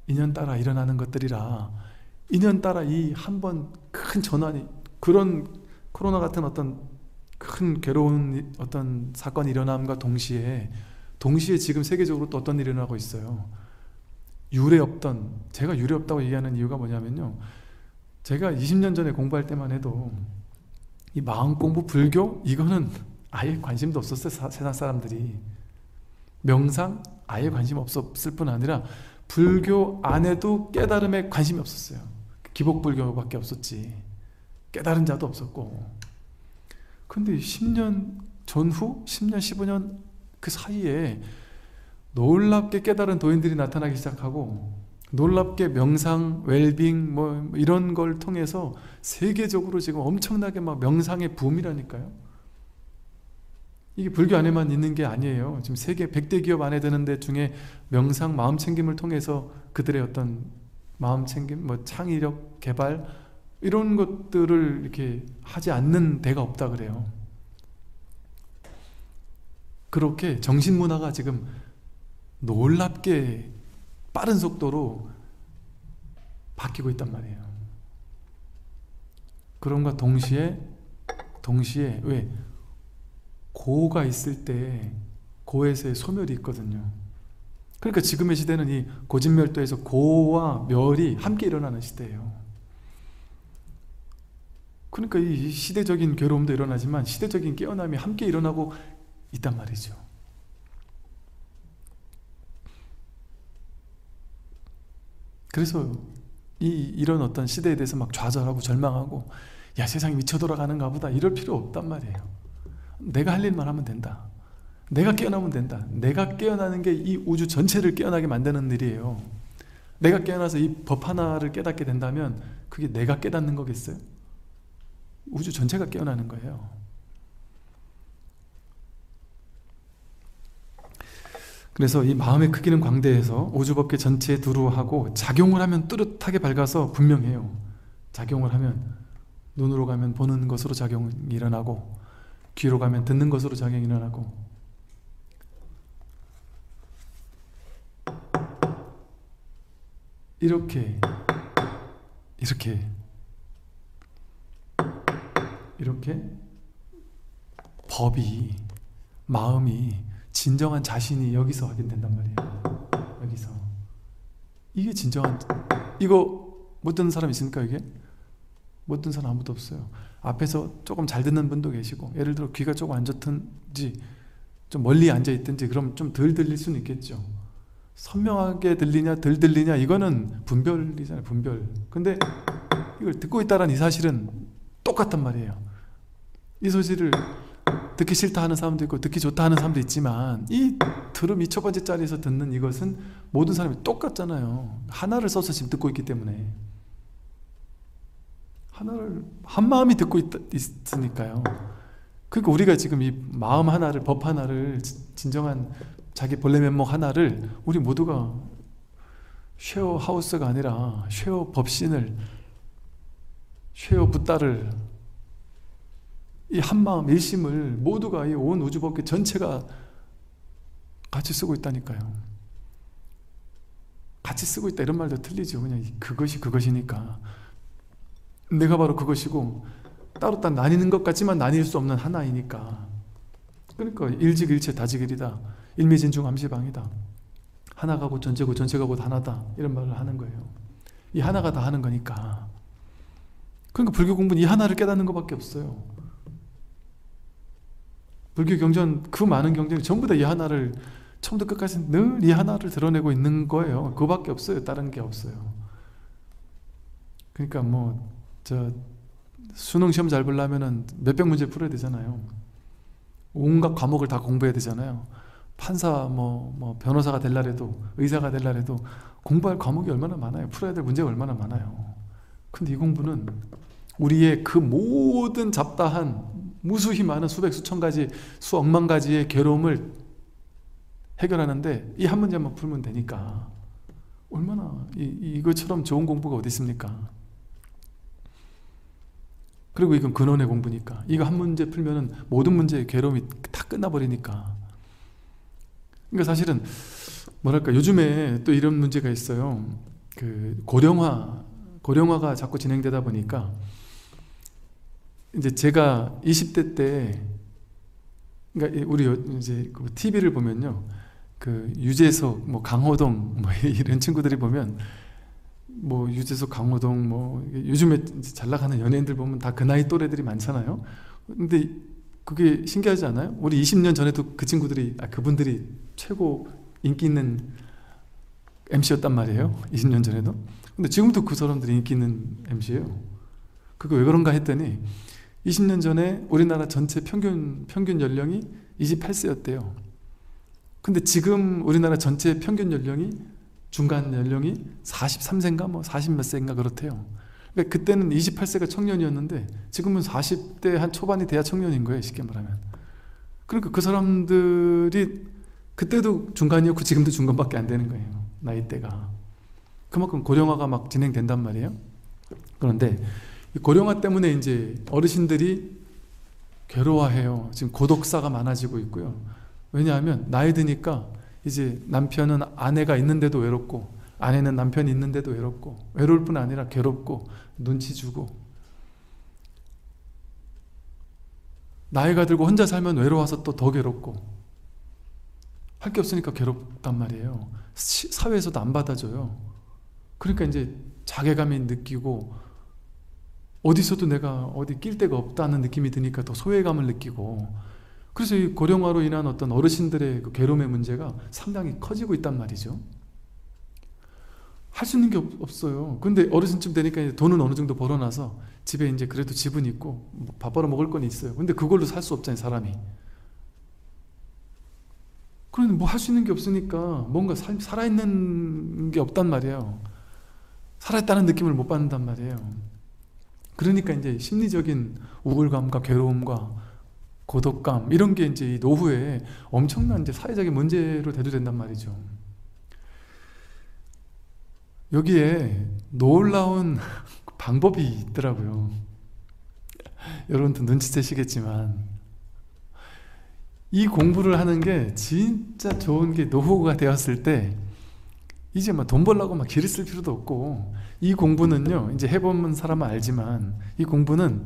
A: 인연따라 일어나는 것들이라, 인연따라 이 한 번 큰 전환이, 그런 코로나 같은 어떤 큰 괴로운 어떤 사건이 일어남과 동시에 지금 세계적으로 또 어떤 일이 일어나고 있어요. 제가 유례 없다고 얘기하는 이유가 뭐냐면요, 제가 20년 전에 공부할 때만 해도 이 마음 공부, 불교, 이거는 아예 관심도 없었어요. 세상 사람들이. 명상 아예 관심 없었을 뿐 아니라 불교 안에도 깨달음에 관심이 없었어요. 기복불교밖에 없었지 깨달은 자도 없었고. 근데 10년 전후, 10년, 15년 그 사이에 놀랍게 깨달은 도인들이 나타나기 시작하고, 놀랍게 명상, 웰빙 뭐 이런 걸 통해서 세계적으로 지금 엄청나게 막 명상의 붐이라니까요. 이게 불교 안에만 있는 게 아니에요. 지금 세계 100대 기업 안에 드는 데 중에 명상, 마음 챙김을 통해서 그들의 어떤 마음 챙김, 뭐 창의력, 개발, 이런 것들을 이렇게 하지 않는 데가 없다 그래요. 그렇게 정신문화가 지금 놀랍게 빠른 속도로 바뀌고 있단 말이에요. 그런가 동시에 왜 고가 있을 때 고에서의 소멸이 있거든요. 그러니까 지금의 시대는 이 고진멸도에서 고와 멸이 함께 일어나는 시대예요. 그러니까 이 시대적인 괴로움도 일어나지만 시대적인 깨어남이 함께 일어나고 있단 말이죠. 그래서 이런 어떤 시대에 대해서 막 좌절하고 절망하고, 야, 세상이 미쳐 돌아가는가 보다, 이럴 필요 없단 말이에요. 내가 할 일만 하면 된다. 내가 깨어나면 된다. 내가 깨어나는 게 이 우주 전체를 깨어나게 만드는 일이에요. 내가 깨어나서 이 법 하나를 깨닫게 된다면 그게 내가 깨닫는 거겠어요? 우주 전체가 깨어나는 거예요. 그래서 이 마음의 크기는 광대해서 우주법계 전체에 두루하고, 작용을 하면 뚜렷하게 밝아서 분명해요. 작용을 하면 눈으로 가면 보는 것으로 작용이 일어나고, 귀로 가면 듣는 것으로 작용이 일어나고, 이렇게 법이, 마음이, 진정한 자신이 여기서 확인된단 말이에요. 여기서. 이게 진정한, 이거 못 듣는 사람 있습니까? 이게? 못 듣는 사람 아무도 없어요. 앞에서 조금 잘 듣는 분도 계시고, 예를 들어 귀가 조금 안 좋든지 좀 멀리 앉아 있든지 그럼 좀 덜 들릴 수는 있겠죠. 선명하게 들리냐 덜 들리냐, 이거는 분별이잖아요. 분별. 근데 이걸 듣고 있다는 이 사실은 똑같단 말이에요. 이 소식을 듣기 싫다 하는 사람도 있고 듣기 좋다 하는 사람도 있지만 이 들음 이 첫 번째 자리에서 듣는 이것은 모든 사람이 똑같잖아요. 하나를 써서 지금 듣고 있기 때문에 하나를 한 마음이 듣고 있으니까요. 그러니까 우리가 지금 이 마음 하나를, 법 하나를, 진정한 자기 본래 면목 하나를 우리 모두가 쉐어 하우스가 아니라 쉐어 법신을, 쉐어 붓다를, 이 한마음 일심을 모두가 이 온 우주법계 전체가 같이 쓰고 있다니까요. 같이 쓰고 있다 이런 말도 틀리죠. 그냥 그것이 그것이니까 내가 바로 그것이고 따로 딱 나뉘는 것 같지만 나뉠 수 없는 하나이니까. 그러니까 일직일체 다지길이다, 일미진중 암시방이다, 하나가 곧 전체고 전체가 곧 하나다 이런 말을 하는 거예요. 이 하나가 다 하는 거니까. 그러니까 불교 공부는 이 하나를 깨닫는 것밖에 없어요. 불교 경전, 그 많은 경전이 전부 다 이 하나를 처음부터 끝까지 늘 이 하나를 드러내고 있는 거예요. 그거밖에 없어요. 다른 게 없어요. 그러니까 뭐 저 수능 시험 잘 보려면은 몇백 문제 풀어야 되잖아요. 온갖 과목을 다 공부해야 되잖아요. 판사 뭐 변호사가 될라래도, 의사가 될라래도 공부할 과목이 얼마나 많아요. 풀어야 될 문제가 얼마나 많아요. 근데 이 공부는 우리의 그 모든 잡다한 무수히 많은 수백 수천 가지 수억만 가지의 괴로움을 해결하는데 이 한 문제만 풀면 되니까 얼마나 이것처럼 좋은 공부가 어디 있습니까? 그리고 이건 근원의 공부니까 이거 한 문제 풀면은 모든 문제의 괴로움이 다 끝나버리니까. 그러니까 사실은 뭐랄까 요즘에 또 이런 문제가 있어요. 그 고령화가 자꾸 진행되다 보니까 이제 제가 20대 때, 그러니까 우리 이제 TV를 보면요, 그 유재석, 뭐 강호동, 뭐 이런 친구들이 보면 뭐 유재석, 강호동, 뭐 요즘에 잘 나가는 연예인들 보면 다 그 나이 또래들이 많잖아요. 근데 그게 신기하지 않아요? 우리 20년 전에도 그 친구들이, 그분들이 최고 인기 있는 MC였단 말이에요. 20년 전에도. 근데 지금도 그 사람들이 인기 있는 MC예요. 그거 왜 그런가 했더니 20년 전에 우리나라 전체 평균 연령이 28세였대요. 근데 지금 우리나라 전체 평균 연령이, 중간 연령이 43세인가 뭐 40몇 세인가 그렇대요. 그러니까 그때는 28세가 청년이었는데 지금은 40대 한 초반이 돼야 청년인 거예요, 쉽게 말하면. 그러니까 그 사람들이 그때도 중간이었고 지금도 중간밖에 안 되는 거예요, 나이대가. 그만큼 고령화가 막 진행된단 말이에요. 그런데 이 고령화 때문에 이제 어르신들이 괴로워해요. 지금 고독사가 많아지고 있고요. 왜냐하면 나이 드니까 이제 남편은 아내가 있는데도 외롭고, 아내는 남편이 있는데도 외롭고, 외로울 뿐 아니라 괴롭고, 눈치 주고, 나이가 들고 혼자 살면 외로워서 또 더 괴롭고, 할 게 없으니까 괴롭단 말이에요. 사회에서도 안 받아줘요. 그러니까 이제 자괴감이 느끼고, 어디서도 내가 어디 낄 데가 없다는 느낌이 드니까 더 소외감을 느끼고, 그래서 이 고령화로 인한 어떤 어르신들의 그 괴로움의 문제가 상당히 커지고 있단 말이죠. 할 수 있는 게 없어요. 근데 어르신쯤 되니까 이제 돈은 어느 정도 벌어놔서 집에 이제 그래도 집은 있고 밥 벌어 먹을 건 있어요. 근데 그걸로 살 수 없잖아요, 사람이. 그런데 뭐 할 수 있는 게 없으니까 뭔가 살아있는 게 없단 말이에요. 살아있다는 느낌을 못 받는단 말이에요. 그러니까 이제 심리적인 우울감과 괴로움과 고독감, 이런 게 이제 이 노후에 엄청난 이제 사회적인 문제로 대두된단 말이죠. 여기에 놀라운 방법이 있더라고요. 여러분도 눈치채시겠지만 이 공부를 하는 게 진짜 좋은 게, 노후가 되었을 때 이제 막 돈 벌려고 막 기를 쓸 필요도 없고, 이 공부는요, 이제 해보면 사람은 알지만 이 공부는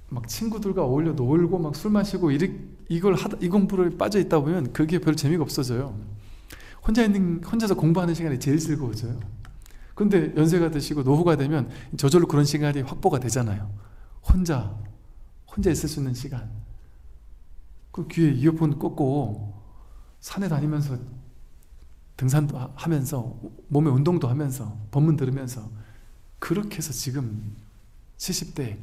A: 막 친구들과 어울려 놀고 막 술 마시고 이 공부를 빠져 있다 보면 그게 별 재미가 없어져요. 혼자서 공부하는 시간이 제일 즐거워져요. 근데 연세가 드시고 노후가 되면 저절로 그런 시간이 확보가 되잖아요. 혼자 있을 수 있는 시간. 그 귀에 이어폰 꽂고 산에 다니면서 등산도 하면서 몸에 운동도 하면서 법문 들으면서 그렇게 해서 지금 70대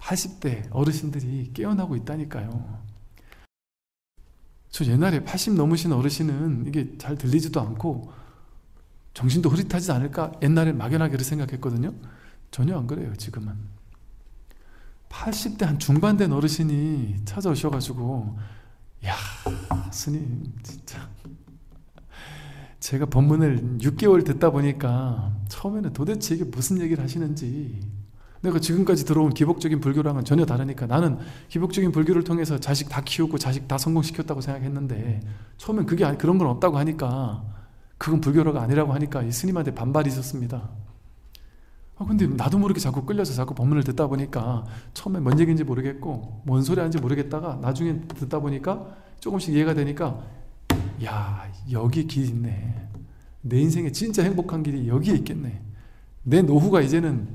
A: 80대 어르신들이 깨어나고 있다니까요. 저 옛날에 80 넘으신 어르신은 이게 잘 들리지도 않고 정신도 흐릿하지 않을까 옛날에 막연하게 그렇게 생각했거든요. 전혀 안 그래요. 지금은 80대 한 중반 된 어르신이 찾아오셔가지고, 야, 스님 진짜 제가 법문을 6개월 듣다 보니까 처음에는 도대체 이게 무슨 얘기를 하시는지, 내가 지금까지 들어온 기복적인 불교랑은 전혀 다르니까, 나는 기복적인 불교를 통해서 자식 다 키우고 자식 다 성공시켰다고 생각했는데, 처음엔 그런 건 없다고 하니까, 그건 불교가 아니라고 하니까 이 스님한테 반발이 있었습니다. 근데 나도 모르게 자꾸 끌려서 자꾸 법문을 듣다 보니까 처음엔 뭔 얘기인지 모르겠고 뭔 소리 하는지 모르겠다가 나중에 듣다 보니까 조금씩 이해가 되니까, 야, 여기 길 있네. 내 인생에 진짜 행복한 길이 여기에 있겠네. 내 노후가 이제는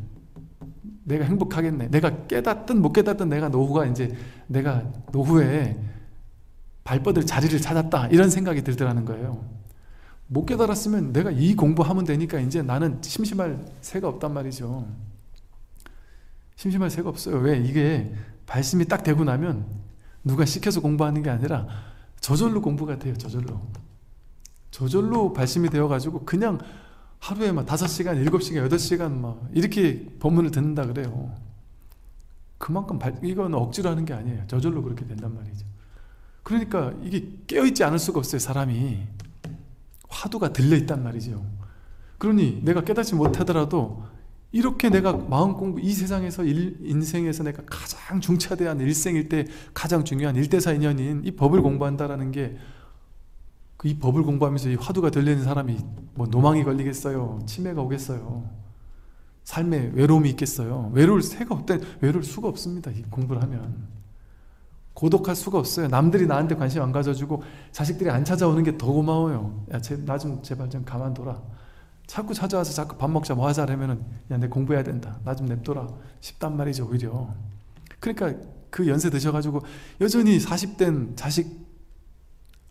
A: 내가 행복하겠네. 내가 깨닫든 못 깨닫든 내가 노후가 이제 내가 노후에 발뻗을 자리를 찾았다, 이런 생각이 들더라는 거예요. 못 깨달았으면 내가 이 공부하면 되니까 이제 나는 심심할 새가 없단 말이죠. 심심할 새가 없어요. 왜? 이게 발심이 딱 되고 나면 누가 시켜서 공부하는 게 아니라 저절로 공부가 돼요. 저절로 발심이 되어가지고 그냥 하루에 막 5시간, 7시간, 8시간 막 이렇게 법문을 듣는다 그래요. 그만큼 이건 억지로 하는 게 아니에요. 저절로 그렇게 된단 말이죠. 그러니까 이게 깨어있지 않을 수가 없어요. 사람이 화두가 들려있단 말이죠. 그러니 내가 깨닫지 못하더라도 이렇게 내가 마음 공부, 이 세상에서 인생에서 내가 가장 중차대한 일생일 때 가장 중요한 일대사인연인 이 법을 공부한다라는 게, 이 법을 공부하면서 이 화두가 들리는 사람이 뭐 노망이 걸리겠어요? 치매가 오겠어요? 삶에 외로움이 있겠어요? 외로울 수가 없습니다. 이 공부를 하면 고독할 수가 없어요. 남들이 나한테 관심 안 가져주고 자식들이 안 찾아오는 게 더 고마워요. 야, 나 좀 제발 좀 가만둬라. 자꾸 찾아와서 자꾸 밥 먹자 뭐 하자 하면은, 야, 내 공부해야 된다, 나 좀 냅둬라 싶단 말이죠. 오히려. 그러니까 그 연세 드셔가지고 여전히 40된 자식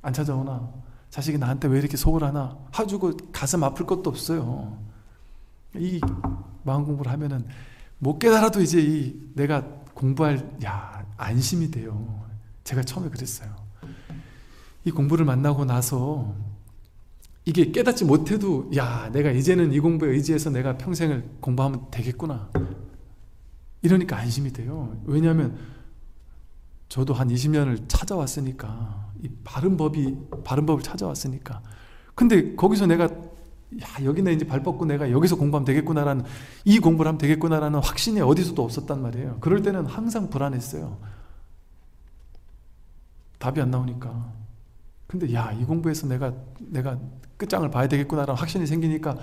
A: 안 찾아오나, 자식이 나한테 왜 이렇게 속을 하나 하주고 가슴 아플 것도 없어요. 이 마음 공부를 하면은 못 깨달아도 이제 내가 공부할 안심이 돼요. 제가 처음에 그랬어요. 이 공부를 만나고 나서 이게 깨닫지 못해도, 야, 내가 이제는 이 공부에 의지해서 내가 평생을 공부하면 되겠구나, 이러니까 안심이 돼요. 왜냐하면 저도 한 20년을 찾아왔으니까, 이 바른 법을 찾아왔으니까. 근데 거기서 내가, 야, 여기는 이제 발 뻗고 내가 여기서 공부하면 되겠구나라는, 이 공부를 하면 되겠구나라는 확신이 어디서도 없었단 말이에요. 그럴 때는 항상 불안했어요. 답이 안 나오니까. 근데 야, 이 공부에서 내가 끝장을 봐야 되겠구나라는 확신이 생기니까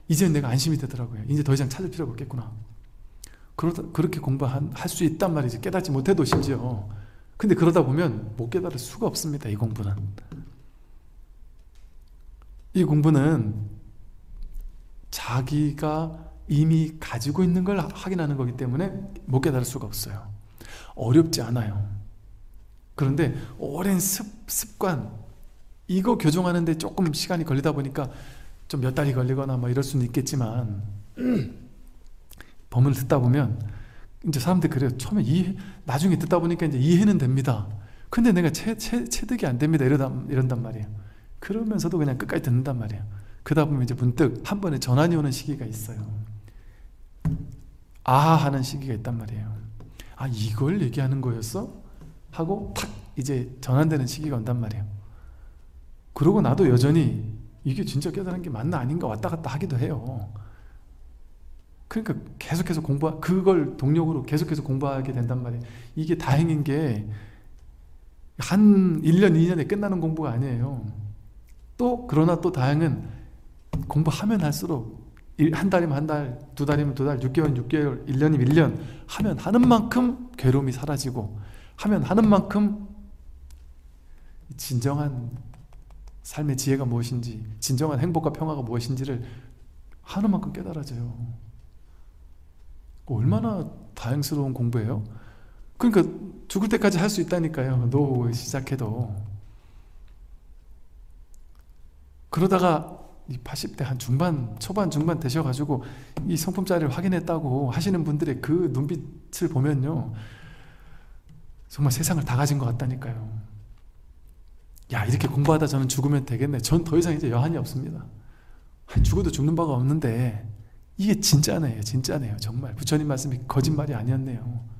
A: 이제 내가 안심이 되더라고요. 이제 더 이상 찾을 필요가 없겠구나. 그렇게 공부할 수 있단 말이지. 깨닫지 못해도 심지어. 근데 그러다 보면 못 깨달을 수가 없습니다. 이 공부는 자기가 이미 가지고 있는 걸 확인하는 거기 때문에 못 깨달을 수가 없어요. 어렵지 않아요. 그런데 오랜 습관, 이거 교정하는데 조금 시간이 걸리다 보니까 좀 몇 달이 걸리거나 뭐 이럴 수는 있겠지만, 법문을 듣다 보면 이제 사람들이 그래요. 처음에 나중에 듣다 보니까 이제 이해는 됩니다. 근데 내가 체득이 안 됩니다. 이런단 말이에요. 그러면서도 그냥 끝까지 듣는단 말이에요. 그러다 보면 이제 문득 한 번에 전환이 오는 시기가 있어요. 아하 하는 시기가 있단 말이에요. 아, 이걸 얘기하는 거였어? 하고 탁 이제 전환되는 시기가 온단 말이에요. 그러고 나도 여전히 이게 진짜 깨달은 게 맞나 아닌가 왔다 갔다 하기도 해요. 그러니까 계속해서 그걸 동력으로 계속해서 공부하게 된단 말이에요. 이게 다행인 게 한 1년, 2년에 끝나는 공부가 아니에요. 그러나 또 다행은 공부하면 할수록 한 달이면 한 달, 2달이면 2달, 6개월이면 6개월, 1년이면 1년 하면 하는 만큼 괴로움이 사라지고, 하면 하는 만큼 진정한 삶의 지혜가 무엇인지, 진정한 행복과 평화가 무엇인지를 하는 만큼 깨달아져요. 얼마나 다행스러운 공부예요. 그러니까 죽을 때까지 할 수 있다니까요. 노후에 시작해도. 그러다가 이 80대 한 중반, 초반, 중반 되셔가지고 이 성품짜리를 확인했다고 하시는 분들의 그 눈빛을 보면요, 정말 세상을 다 가진 것 같다니까요. 야, 이렇게 공부하다 저는 죽으면 되겠네. 전 더 이상 이제 여한이 없습니다. 죽어도 죽는 바가 없는데 이게 진짜네요. 진짜네요. 정말 부처님 말씀이 거짓말이 아니었네요.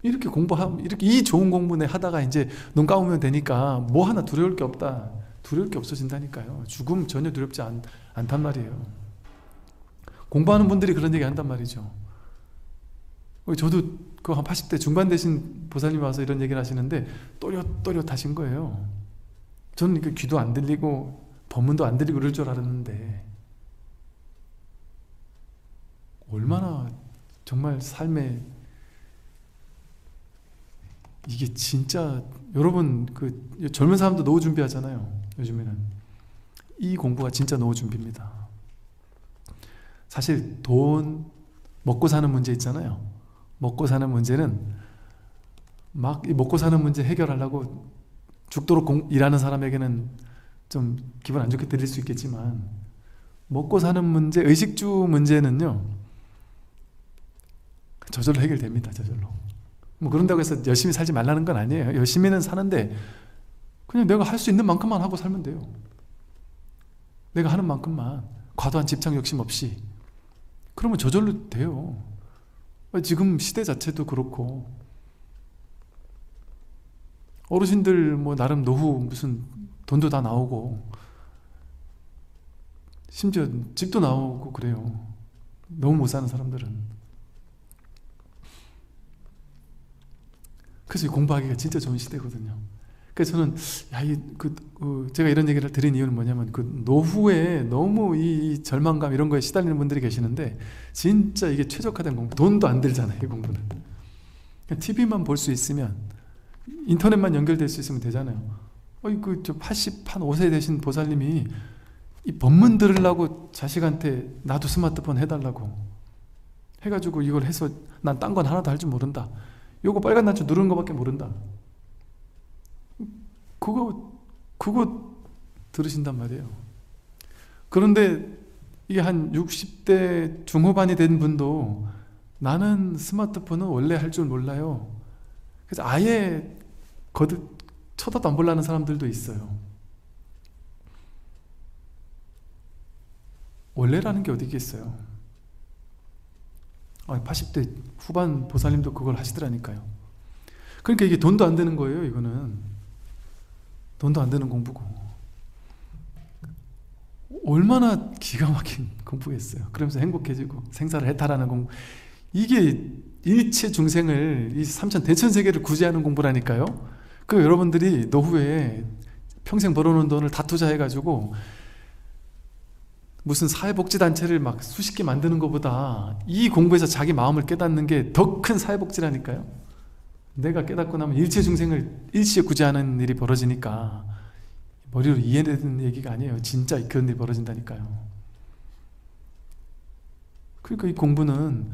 A: 이렇게 공부하면, 이렇게 이 좋은 공부네 하다가 이제 눈 감으면 되니까 뭐 하나 두려울 게 없다. 두려울 게 없어진다니까요. 죽음 전혀 두렵지 않단 말이에요. 공부하는 분들이 그런 얘기 한단 말이죠. 저도 그 한 80대 중반 되신 보살님 와서 이런 얘기를 하시는데 또렷또렷하신 거예요. 저는 그 귀도 안 들리고 법문도 안 들리고 그럴 줄 알았는데 얼마나 정말 삶에 이게 진짜, 여러분 그 젊은 사람도 노후 준비하잖아요. 요즘에는 이 공부가 진짜 노후 준비입니다. 사실 돈 먹고 사는 문제 있잖아요. 먹고 사는 문제는 막 이 먹고 사는 문제 해결하려고 죽도록 일하는 사람에게는 좀 기분 안 좋게 들릴 수 있겠지만, 먹고 사는 문제, 의식주 문제는요 저절로 해결됩니다. 저절로. 뭐 그런다고 해서 열심히 살지 말라는 건 아니에요. 열심히는 사는데 그냥 내가 할 수 있는 만큼만 하고 살면 돼요. 내가 하는 만큼만, 과도한 집착 욕심 없이. 그러면 저절로 돼요. 지금 시대 자체도 그렇고, 어르신들 뭐 나름 노후 무슨 돈도 다 나오고 심지어 집도 나오고 그래요. 너무 못 사는 사람들은. 그래서 공부하기가 진짜 좋은 시대거든요. 그래서 저는 제가 이런 얘기를 드린 이유는 뭐냐면, 그 노후에 너무 이 절망감 이런 거에 시달리는 분들이 계시는데, 진짜 이게 최적화된 공부, 돈도 안 들잖아요. 이 공부는 TV만 볼 수 있으면, 인터넷만 연결될 수 있으면 되잖아요. 저 85세 되신 보살님이 이 법문 들으려고 자식한테 나도 스마트폰 해달라고 해가지고 이걸 해서 난 딴 건 하나도 할 줄 모른다, 요거 빨간 단추 누르는 거밖에 모른다, 그거 들으신단 말이에요. 그런데 이게 한 60대 중후반이 된 분도 나는 스마트폰은 원래 할 줄 몰라요. 그래서 아예 쳐다도 안 보려는 사람들도 있어요. 원래라는 게 어디 있겠어요. 80대 후반 보살님도 그걸 하시더라니까요. 그러니까 이게 돈도 안 되는 거예요. 이거는 돈도 안 되는 공부고, 얼마나 기가 막힌 공부겠어요. 그러면서 행복해지고 생사를 해탈하는 공부, 이게 일체 중생을, 이 삼천 대천세계를 구제하는 공부라니까요. 그 여러분들이 노후에 평생 벌어놓은 돈을 다 투자해가지고 무슨 사회복지단체를 막 수십 개 만드는 것보다 이 공부에서 자기 마음을 깨닫는 게 더 큰 사회복지라니까요. 내가 깨닫고 나면 일체 중생을 일시에 구제하는 일이 벌어지니까, 머리로 이해되는 얘기가 아니에요. 진짜 그런 일이 벌어진다니까요. 그러니까 이 공부는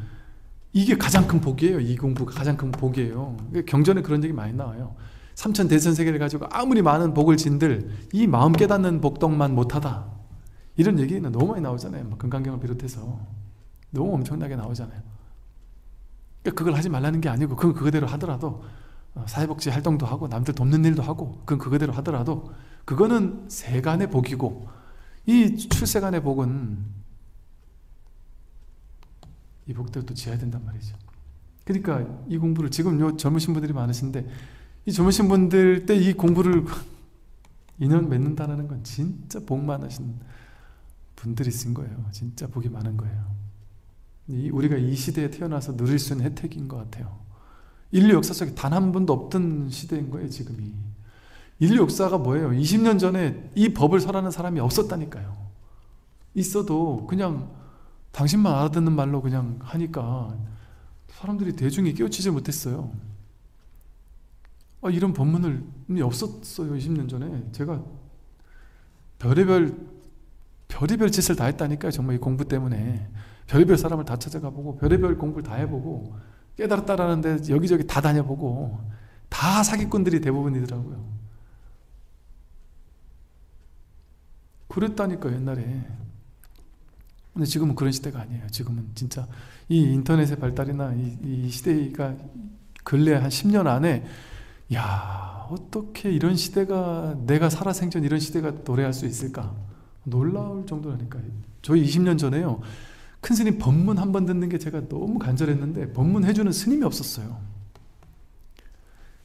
A: 이게 가장 큰 복이에요. 이 공부가 가장 큰 복이에요. 경전에 그런 얘기 많이 나와요. 삼천 대천세계를 가지고 아무리 많은 복을 진들 이 마음 깨닫는 복덕만 못하다, 이런 얘기는 너무 많이 나오잖아요. 금강경을 비롯해서 너무 엄청나게 나오잖아요. 그러니까 그걸 하지 말라는 게 아니고, 그건 그거대로 하더라도 사회복지 활동도 하고 남들 돕는 일도 하고, 그건 그거대로 하더라도 그거는 세간의 복이고, 이 출세간의 복은 이 복대로 또 지어야 된단 말이죠. 그러니까 이 공부를, 지금 요 젊으신 분들이 많으신데, 이 젊으신 분들 때 이 공부를 인연 맺는다는 건 진짜 복 많으신 분들이 쓴 거예요. 진짜 복이 많은 거예요. 우리가 이 시대에 태어나서 누릴 수 있는 혜택인 것 같아요. 인류 역사 속에 단 한 번도 없던 시대인 거예요. 지금이. 인류 역사가 뭐예요? 20년 전에 이 법을 설하는 사람이 없었다니까요. 있어도 그냥 당신만 알아듣는 말로 그냥 하니까 사람들이 대중이 깨우치지 못했어요. 이런 법문을 없었어요. 20년 전에. 제가 별의별 짓을 다 했다니까요. 정말 이 공부 때문에 별의별 사람을 다 찾아가보고 별의별 공부를 다 해보고, 깨달았다라는데 여기저기 다 다녀보고, 다 사기꾼들이 대부분이더라고요. 그랬다니까 옛날에. 근데 지금은 그런 시대가 아니에요. 지금은 진짜 이 인터넷의 발달이나 이 시대가 근래 한 10년 안에, 야, 어떻게 이런 시대가, 내가 살아생전 이런 시대가 도래할 수 있을까? 놀라울 정도라니까요. 저희 20년 전에요, 큰 스님 법문 한 번 듣는 게 제가 너무 간절했는데 법문 해주는 스님이 없었어요.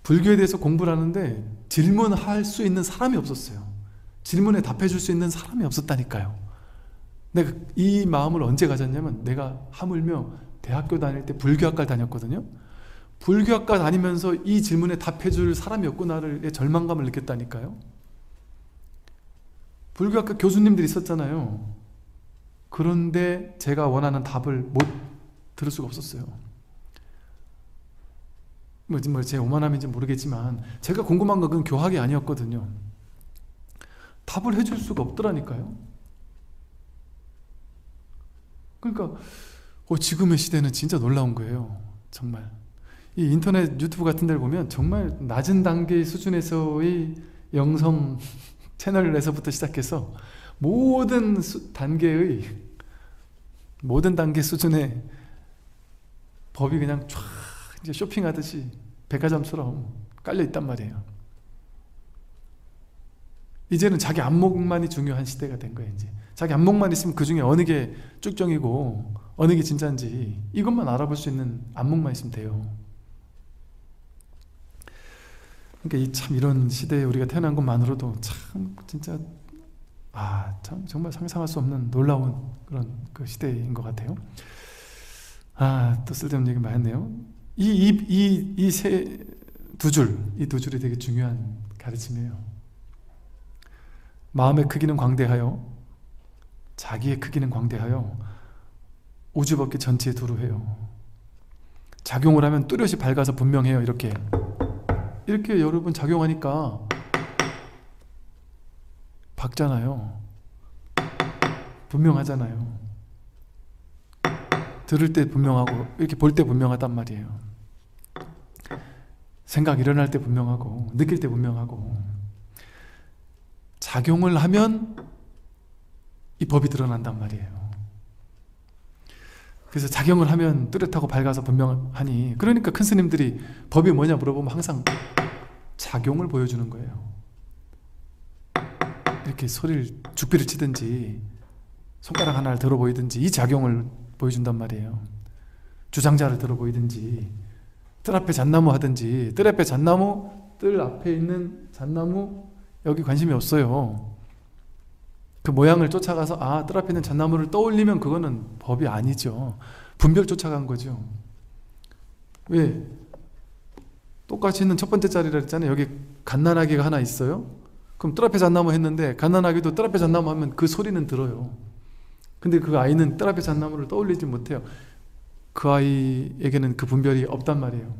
A: 불교에 대해서 공부를 하는데 질문할 수 있는 사람이 없었어요. 질문에 답해 줄 수 있는 사람이 없었다니까요. 내가 이 마음을 언제 가졌냐면, 내가 하물며 대학교 다닐 때 불교학과를 다녔거든요. 불교학과 다니면서 이 질문에 답해 줄 사람이 없구나를 절망감을 느꼈다니까요. 불교학과 교수님들이 있었잖아요. 그런데 제가 원하는 답을 못 들을 수가 없었어요. 제 오만함인지 모르겠지만 제가 궁금한 건 그건 교학이 아니었거든요. 답을 해줄 수가 없더라니까요. 그러니까 지금의 시대는 진짜 놀라운 거예요. 정말 이 인터넷 유튜브 같은 데를 보면 정말 낮은 단계 수준에서의 영성 채널에서부터 시작해서 모든 단계 수준의 법이 그냥 쫙 이제 쇼핑하듯이 백화점처럼 깔려 있단 말이에요. 이제는 자기 안목만이 중요한 시대가 된 거예요. 이제 자기 안목만 있으면 그 중에 어느 게 쭉정이고 어느 게 진짜인지 이것만 알아볼 수 있는 안목만 있으면 돼요. 그러니까 참 이런 시대에 우리가 태어난 것만으로도 참 진짜 참 정말 상상할 수 없는 놀라운 그런 그 시대인 것 같아요. 또 쓸데없는 얘기 많이 했네요. 이 두 줄이 되게 중요한 가르침이에요. 마음의 크기는 광대하여, 자기의 크기는 광대하여 우주법계 전체에 두루해요. 작용을 하면 뚜렷이 밝아서 분명해요. 이렇게 여러분 작용하니까 밝잖아요. 분명하잖아요. 들을 때 분명하고 이렇게 볼 때 분명하단 말이에요. 생각 일어날 때 분명하고 느낄 때 분명하고, 작용을 하면 이 법이 드러난단 말이에요. 그래서 작용을 하면 뚜렷하고 밝아서 분명하니, 그러니까 큰 스님들이 법이 뭐냐 물어보면 항상 작용을 보여주는 거예요. 이렇게 죽비를 치든지 손가락 하나를 들어 보이든지 이 작용을 보여준단 말이에요. 주장자를 들어 보이든지 뜰 앞에 잣나무 하든지, 뜰 앞에 있는 잣나무 여기 관심이 없어요. 그 모양을 쫓아가서 뜰 앞에 있는 잣나무를 떠올리면 그거는 법이 아니죠. 분별 쫓아간 거죠. 왜? 똑같이 있는 첫 번째 자리라 했잖아요. 여기 갓난아기가 하나 있어요. 그럼 뜰 앞에 잣나무 했는데 갓난아기도 뜰 앞에 잣나무 하면 그 소리는 들어요. 근데 그 아이는 뜰 앞에 잣나무를 떠올리지 못해요. 그 아이에게는 그 분별이 없단 말이에요.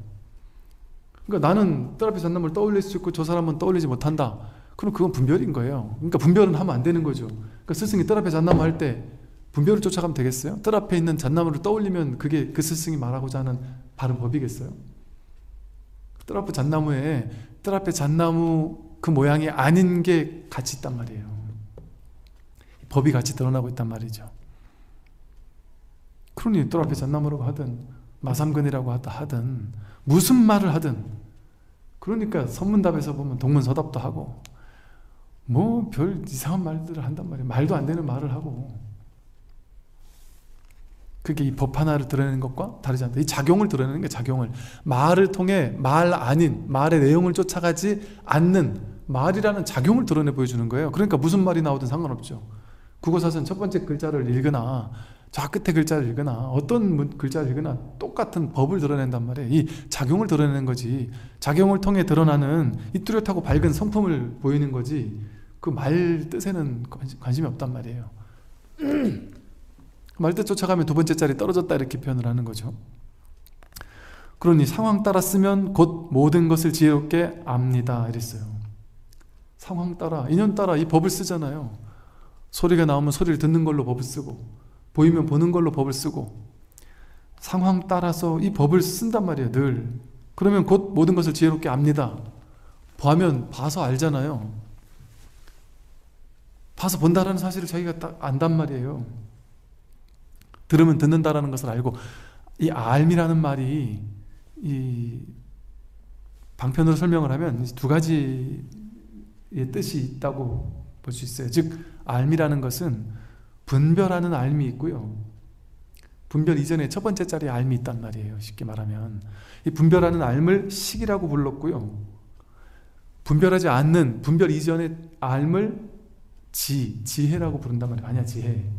A: 그러니까 나는 뜰 앞에 잣나무를 떠올릴 수 있고 저 사람은 떠올리지 못한다. 그럼 그건 분별인 거예요. 그러니까 분별은 하면 안 되는 거죠. 그러니까 스승이 뜰 앞에 잣나무 할 때 분별을 쫓아가면 되겠어요? 뜰 앞에 있는 잣나무를 떠올리면 그게 그 스승이 말하고자 하는 바른 법이겠어요? 뜰 앞에 잣나무 그 모양이 아닌 게 같이 있단 말이에요. 법이 같이 드러나고 있단 말이죠. 그러니 뜰 앞에 잣나무라고 하든 마삼근이라고 하든 무슨 말을 하든, 그러니까 선문답에서 보면 동문서답도 하고 뭐 별 이상한 말들을 한단 말이에요. 말도 안 되는 말을 하고. 그게 이 법 하나를 드러내는 것과 다르지 않다. 이 작용을 드러내는 게, 작용을 말을 통해 말 아닌 말의 내용을 쫓아가지 않는 말이라는 작용을 드러내 보여주는 거예요. 그러니까 무슨 말이 나오든 상관없죠. 국어사전 첫 번째 글자를 읽으나 저 끝에 글자를 읽으나 어떤 글자를 읽으나 똑같은 법을 드러낸단 말이에요. 이 작용을 드러내는 거지. 작용을 통해 드러나는 이 뚜렷하고 밝은 성품을 보이는 거지, 그 말 뜻에는 관심이 없단 말이에요. 말뜻 쫓아가면 두 번째 자리 떨어졌다 이렇게 표현을 하는 거죠. 그러니 상황 따라 쓰면 곧 모든 것을 지혜롭게 압니다 이랬어요. 상황 따라, 인연 따라 이 법을 쓰잖아요. 소리가 나오면 소리를 듣는 걸로 법을 쓰고, 보이면 보는 걸로 법을 쓰고, 상황 따라서 이 법을 쓴단 말이에요. 늘. 그러면 곧 모든 것을 지혜롭게 압니다. 보면 봐서 알잖아요. 봐서 본다라는 사실을 자기가 딱 안단 말이에요. 들으면 듣는다라는 것을 알고, 이 알미라는 말이 이 방편으로 설명을 하면 두 가지의 뜻이 있다고 볼 수 있어요. 즉 알미라는 것은 분별하는 알미 있고요, 분별 이전에 첫 번째 자리에 알미 있단 말이에요. 쉽게 말하면 이 분별하는 알을 식이라고 불렀고요, 분별하지 않는 분별 이전의 알을 지혜라고 부른단 말이에요. 아니야, 지혜.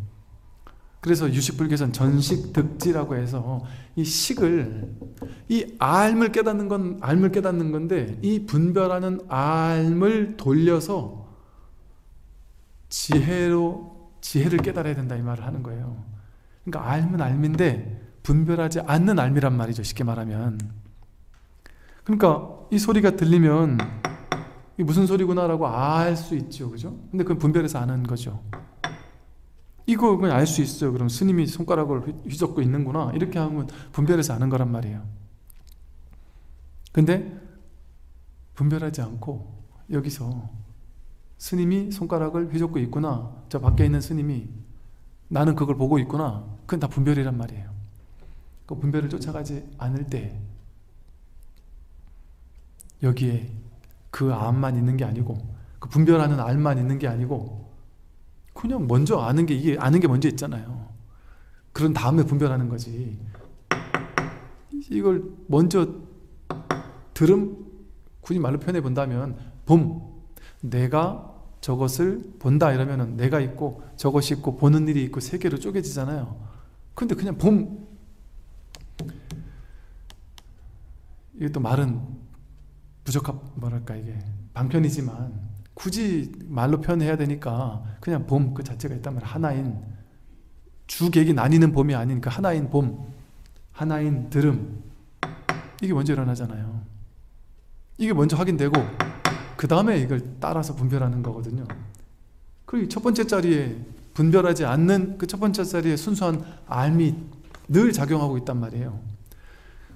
A: 그래서 유식불교에서는 전식득지라고 해서 이 식을, 이 알을 깨닫는 건 알을 깨닫는 건데, 이 분별하는 알을 돌려서 지혜를 깨달아야 된다, 이 말을 하는 거예요. 그러니까 알은 알미인데 분별하지 않는 알미란 말이죠, 쉽게 말하면. 그러니까 이 소리가 들리면 이게 무슨 소리구나 라고 알 수 있죠, 그죠? 근데 그건 분별해서 아는 거죠. 이거 그냥 알 수 있어요. 그럼 스님이 손가락을 휘젓고 있는구나, 이렇게 하면 분별해서 아는 거란 말이에요. 근데 분별하지 않고 여기서 스님이 손가락을 휘젓고 있구나, 저 밖에 있는 스님이 나는 그걸 보고 있구나, 그건 다 분별이란 말이에요. 그 분별을 쫓아가지 않을 때 여기에 그 암만 있는 게 아니고, 그 분별하는 알만 있는 게 아니고, 그냥 먼저 아는 게, 이게 아는 게 먼저 있잖아요. 그런 다음에 분별하는 거지. 이걸 먼저 굳이 말로 표현해 본다면 내가 저것을 본다 이러면은 내가 있고 저것이 있고 보는 일이 있고 세 개로 쪼개지잖아요. 근데 그냥 이게 또 말은 뭐랄까, 이게 방편이지만 굳이 말로 표현해야 되니까 그냥 그 자체가 있단 말이에요. 하나인, 주객이 나뉘는 봄이 아닌 그 하나인 하나인 들음, 이게 먼저 일어나잖아요. 이게 먼저 확인되고 그 다음에 이걸 따라서 분별하는 거거든요. 그리고 첫 번째 자리에 분별하지 않는 그 첫 번째 자리에 순수한 알미 늘 작용하고 있단 말이에요.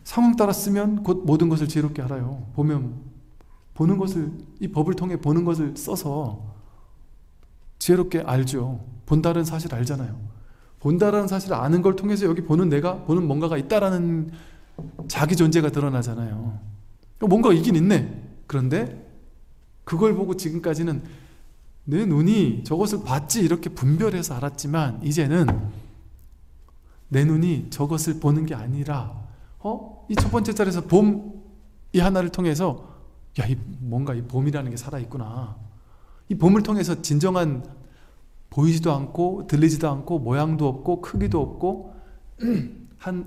A: 상황 따라 쓰면 곧 모든 것을 지혜롭게 알아요. 보는 것을, 이 법을 통해 보는 것을 써서 지혜롭게 알죠. 본다는 사실 알잖아요. 본다라는 사실을 아는 걸 통해서 여기 보는 뭔가가 있다라는 자기 존재가 드러나잖아요. 뭔가가 있긴 있네. 그런데 그걸 보고 지금까지는 내 눈이 저것을 봤지 이렇게 분별해서 알았지만, 이제는 내 눈이 저것을 보는 게 아니라 이 첫 번째 자리에서 이 하나를 통해서 뭔가 이 봄이라는 게 살아있구나, 이 봄을 통해서 진정한 보이지도 않고 들리지도 않고 모양도 없고 크기도 없고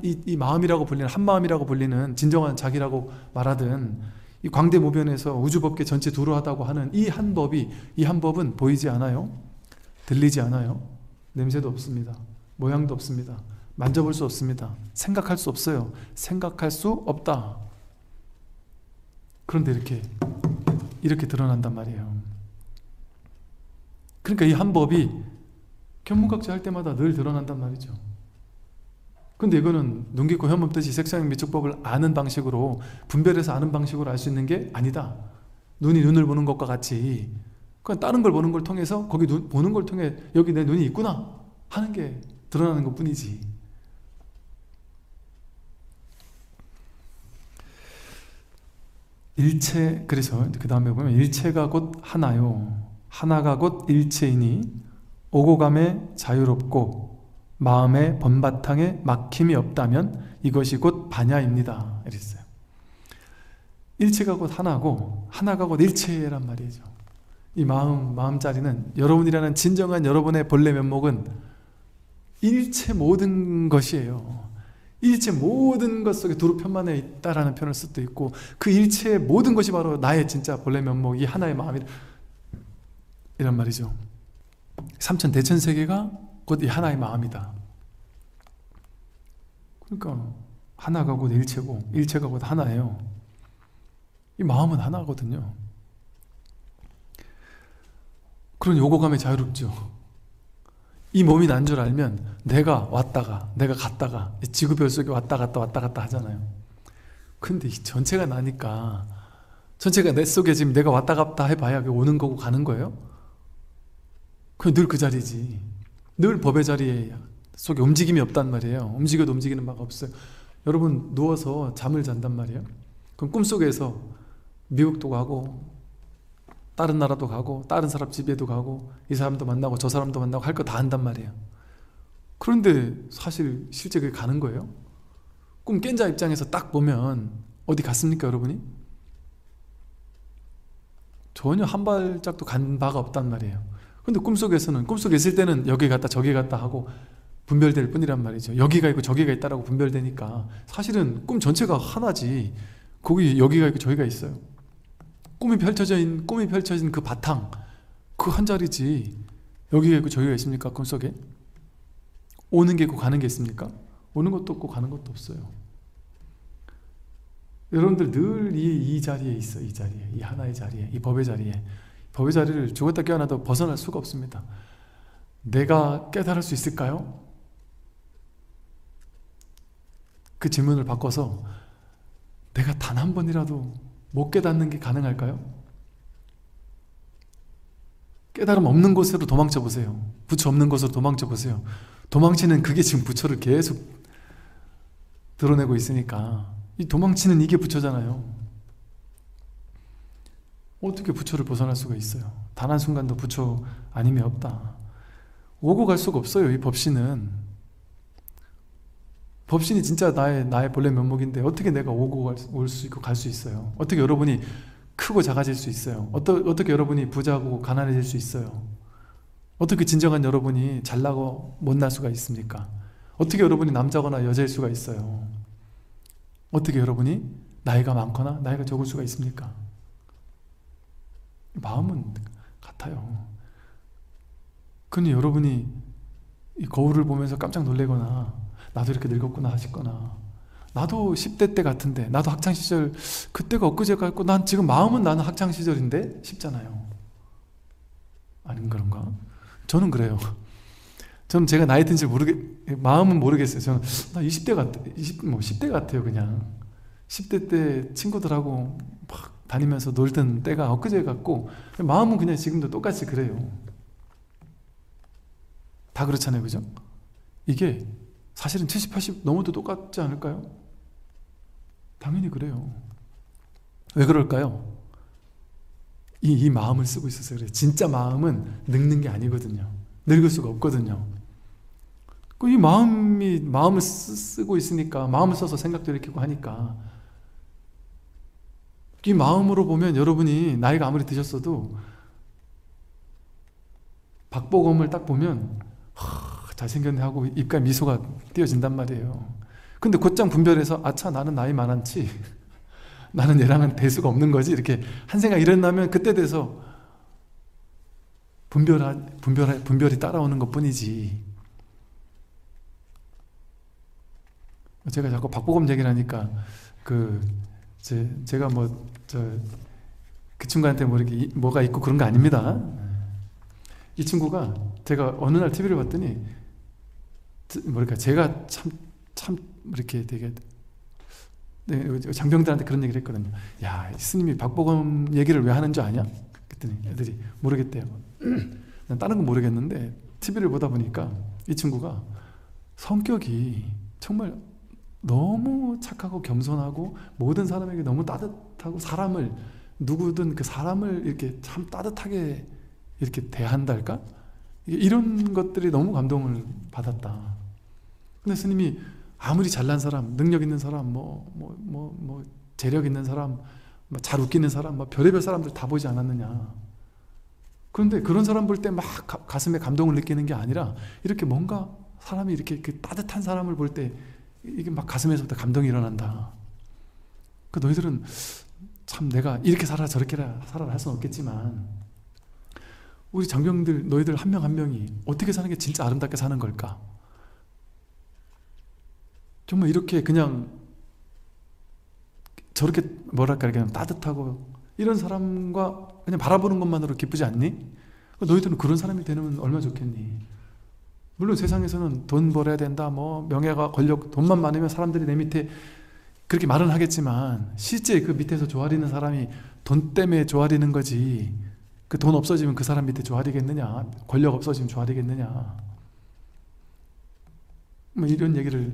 A: 이 마음이라고 불리는, 한마음이라고 불리는 진정한 자기라고 말하든, 이 광대무변에서 우주법계 전체 두루하다고 하는 이 한 법은 보이지 않아요, 들리지 않아요, 냄새도 없습니다, 모양도 없습니다, 만져볼 수 없습니다, 생각할 수 없어요, 생각할 수 없다. 그런데 이렇게 드러난단 말이에요. 그러니까 이 한 법이 견문각지 할 때마다 늘 드러난단 말이죠. 근데 이거는 눈 깊고 혀몸 뜻이 색상의 미축법을 아는 방식으로, 분별해서 아는 방식으로 알 수 있는 게 아니다. 눈이 눈을 보는 것과 같이 그냥 다른 걸 보는 걸 통해서, 거기 보는 걸 통해 여기 내 눈이 있구나 하는 게 드러나는 것 뿐이지. 그래서 그 다음에 보면 일체가 곧 하나요, 하나가 곧 일체이니 오고감에 자유롭고 마음의 번바탕에 막힘이 없다면 이것이 곧 반야입니다. 이랬어요. 일체가 곧 하나고 하나가 곧 일체란 말이죠. 이 마음자리는, 여러분이라는 진정한 여러분의 본래 면목은 일체 모든 것이에요. 일체 모든 것 속에 두루 편만에 있다라는 표현을 쓸 수도 있고, 그 일체의 모든 것이 바로 나의 진짜 본래 면목, 이 하나의 마음이란 말이죠. 삼천 대천 세계가 곧 이 하나의 마음이다. 그러니까 하나가 곧 일체고 일체가 곧 하나예요. 이 마음은 하나거든요. 그런 요거감에 자유롭죠. 이 몸이 난 줄 알면 내가 왔다가 내가 갔다가 지구별 속에 왔다 갔다 하잖아요. 근데 이 전체가 나니까, 전체가 내 속에 지금 내가 왔다 갔다 해봐야 오는 거고 가는 거예요. 그냥 늘 그 자리지. 늘 법의 자리에 속에 움직임이 없단 말이에요. 움직여도 움직이는 바가 없어요. 여러분 누워서 잠을 잔단 말이에요. 그럼 꿈속에서 미국도 가고 다른 나라도 가고 다른 사람 집에도 가고 이 사람도 만나고 저 사람도 만나고 할 거 다 한단 말이에요. 그런데 사실 실제 그게 가는 거예요? 꿈 깬 자 입장에서 딱 보면 어디 갔습니까 여러분이? 전혀 한 발짝도 간 바가 없단 말이에요. 근데 꿈속에서는, 꿈속에 있을 때는 여기 갔다 저기 갔다 하고 분별될 뿐이란 말이죠. 여기가 있고 저기가 있다라고 분별되니까 사실은 꿈 전체가 하나지. 거기 여기가 있고 저기가 있어요. 꿈이 펼쳐진 그 바탕, 그 한 자리지. 여기가 있고 저기가 있습니까 꿈속에? 오는 게 있고 가는 게 있습니까? 오는 것도 없고 가는 것도 없어요. 여러분들 늘 이 자리에 있어. 이 자리에, 이 하나의 자리에, 이 법의 자리에. 법의 자리를 죽었다 깨어나도 벗어날 수가 없습니다. 내가 깨달을 수 있을까요? 그 질문을 바꿔서 내가 단 한 번이라도 못 깨닫는 게 가능할까요? 깨달음 없는 곳으로 도망쳐 보세요. 부처 없는 곳으로 도망쳐 보세요. 도망치는 그게 지금 부처를 계속 드러내고 있으니까 이 도망치는 이게 부처잖아요. 어떻게 부처를 벗어날 수가 있어요? 단 한순간도 부처 아님이 없다. 오고 갈 수가 없어요. 이 법신은. 법신이 진짜 나의 본래 면목인데 어떻게 내가 오고 올 수 있고 갈 수 있어요? 어떻게 여러분이 크고 작아질 수 있어요? 어떻게 여러분이 부자고 가난해질 수 있어요? 어떻게 진정한 여러분이 잘나고 못날 수가 있습니까? 어떻게 여러분이 남자거나 여자일 수가 있어요? 어떻게 여러분이 나이가 많거나 나이가 적을 수가 있습니까? 마음은 같아요. 그러니 여러분이 이 거울을 보면서 깜짝 놀래거나 나도 이렇게 늙었구나 하시거나 나도 10대 때 같은데 나도 학창시절 그때가 엊그제 같고 난 지금 마음은 나는 학창시절인데 싶잖아요. 아닌 그런가? 저는 그래요. 저는 제가 나이 든지 마음은 모르겠어요. 저는 나 20대 같아. 10대 같아요 그냥. 10대 때 친구들하고 막 다니면서 놀던 때가 엊그제 같고 마음은 그냥 지금도 똑같이 그래요. 다 그렇잖아요. 그죠? 이게 사실은 70, 80 넘어도 똑같지 않을까요? 당연히 그래요. 왜 그럴까요? 이 마음을 쓰고 있어서 그래요. 진짜 마음은 늙는 게 아니거든요. 늙을 수가 없거든요. 이 마음을 쓰고 있으니까 마음을 써서 생각도 일으키고 하니까 이 마음으로 보면 여러분이 나이가 아무리 드셨어도 박보검을 딱 보면 잘생겼네 하고 입가에 미소가 띄어진단 말이에요. 근데 곧장 분별해서 아차 나는 나이 많았지 나는 얘랑은 될 수가 없는 거지 이렇게 한 생각 일어나면 그때 돼서 분별이 따라오는 것 뿐이지. 제가 자꾸 박보검 얘기를 하니까 제가 그 친구한테 뭐가 있고 그런 거 아닙니다. 이 친구가 제가 어느 날 TV를 봤더니 제가 참 이렇게 되게 장병들한테 그런 얘기를 했거든요. 야, 스님이 박보검 얘기를 왜 하는 줄 아냐? 그랬더니 애들이 모르겠대요. 난 다른 건 모르겠는데 TV를 보다 보니까 이 친구가 성격이 정말 너무 착하고 겸손하고 모든 사람에게 너무 따뜻하고 누구든 그 사람을 이렇게 참 따뜻하게 이렇게 대한달까? 이런 것들이 너무 감동을 받았다. 근데 스님이 아무리 잘난 사람, 능력 있는 사람, 재력 있는 사람, 잘 웃기는 사람, 별의별 사람들 다 보지 않았느냐. 그런데 그런 사람 볼 때 막 가슴에 감동을 느끼는 게 아니라 이렇게 뭔가 사람이 이렇게 그 따뜻한 사람을 볼 때 이게 막 가슴에서부터 감동이 일어난다. 그 너희들은 참 내가 이렇게 살아라 저렇게 살아라 할 수는 없겠지만 우리 장병들 너희들 한 명 한 명이 어떻게 사는 게 진짜 아름답게 사는 걸까? 정말 이렇게 그냥 저렇게 이렇게 따뜻하고 이런 사람과 그냥 바라보는 것만으로 기쁘지 않니? 너희들은 그런 사람이 되면 얼마나 좋겠니? 물론 세상에서는 돈 벌어야 된다, 명예가 권력, 돈만 많으면 사람들이 내 밑에 그렇게 말은 하겠지만 실제 그 밑에서 조아리는 사람이 돈 때문에 조아리는 거지 그 돈 없어지면 그 사람 밑에 조아리겠느냐, 권력 없어지면 조아리겠느냐, 뭐 이런 얘기를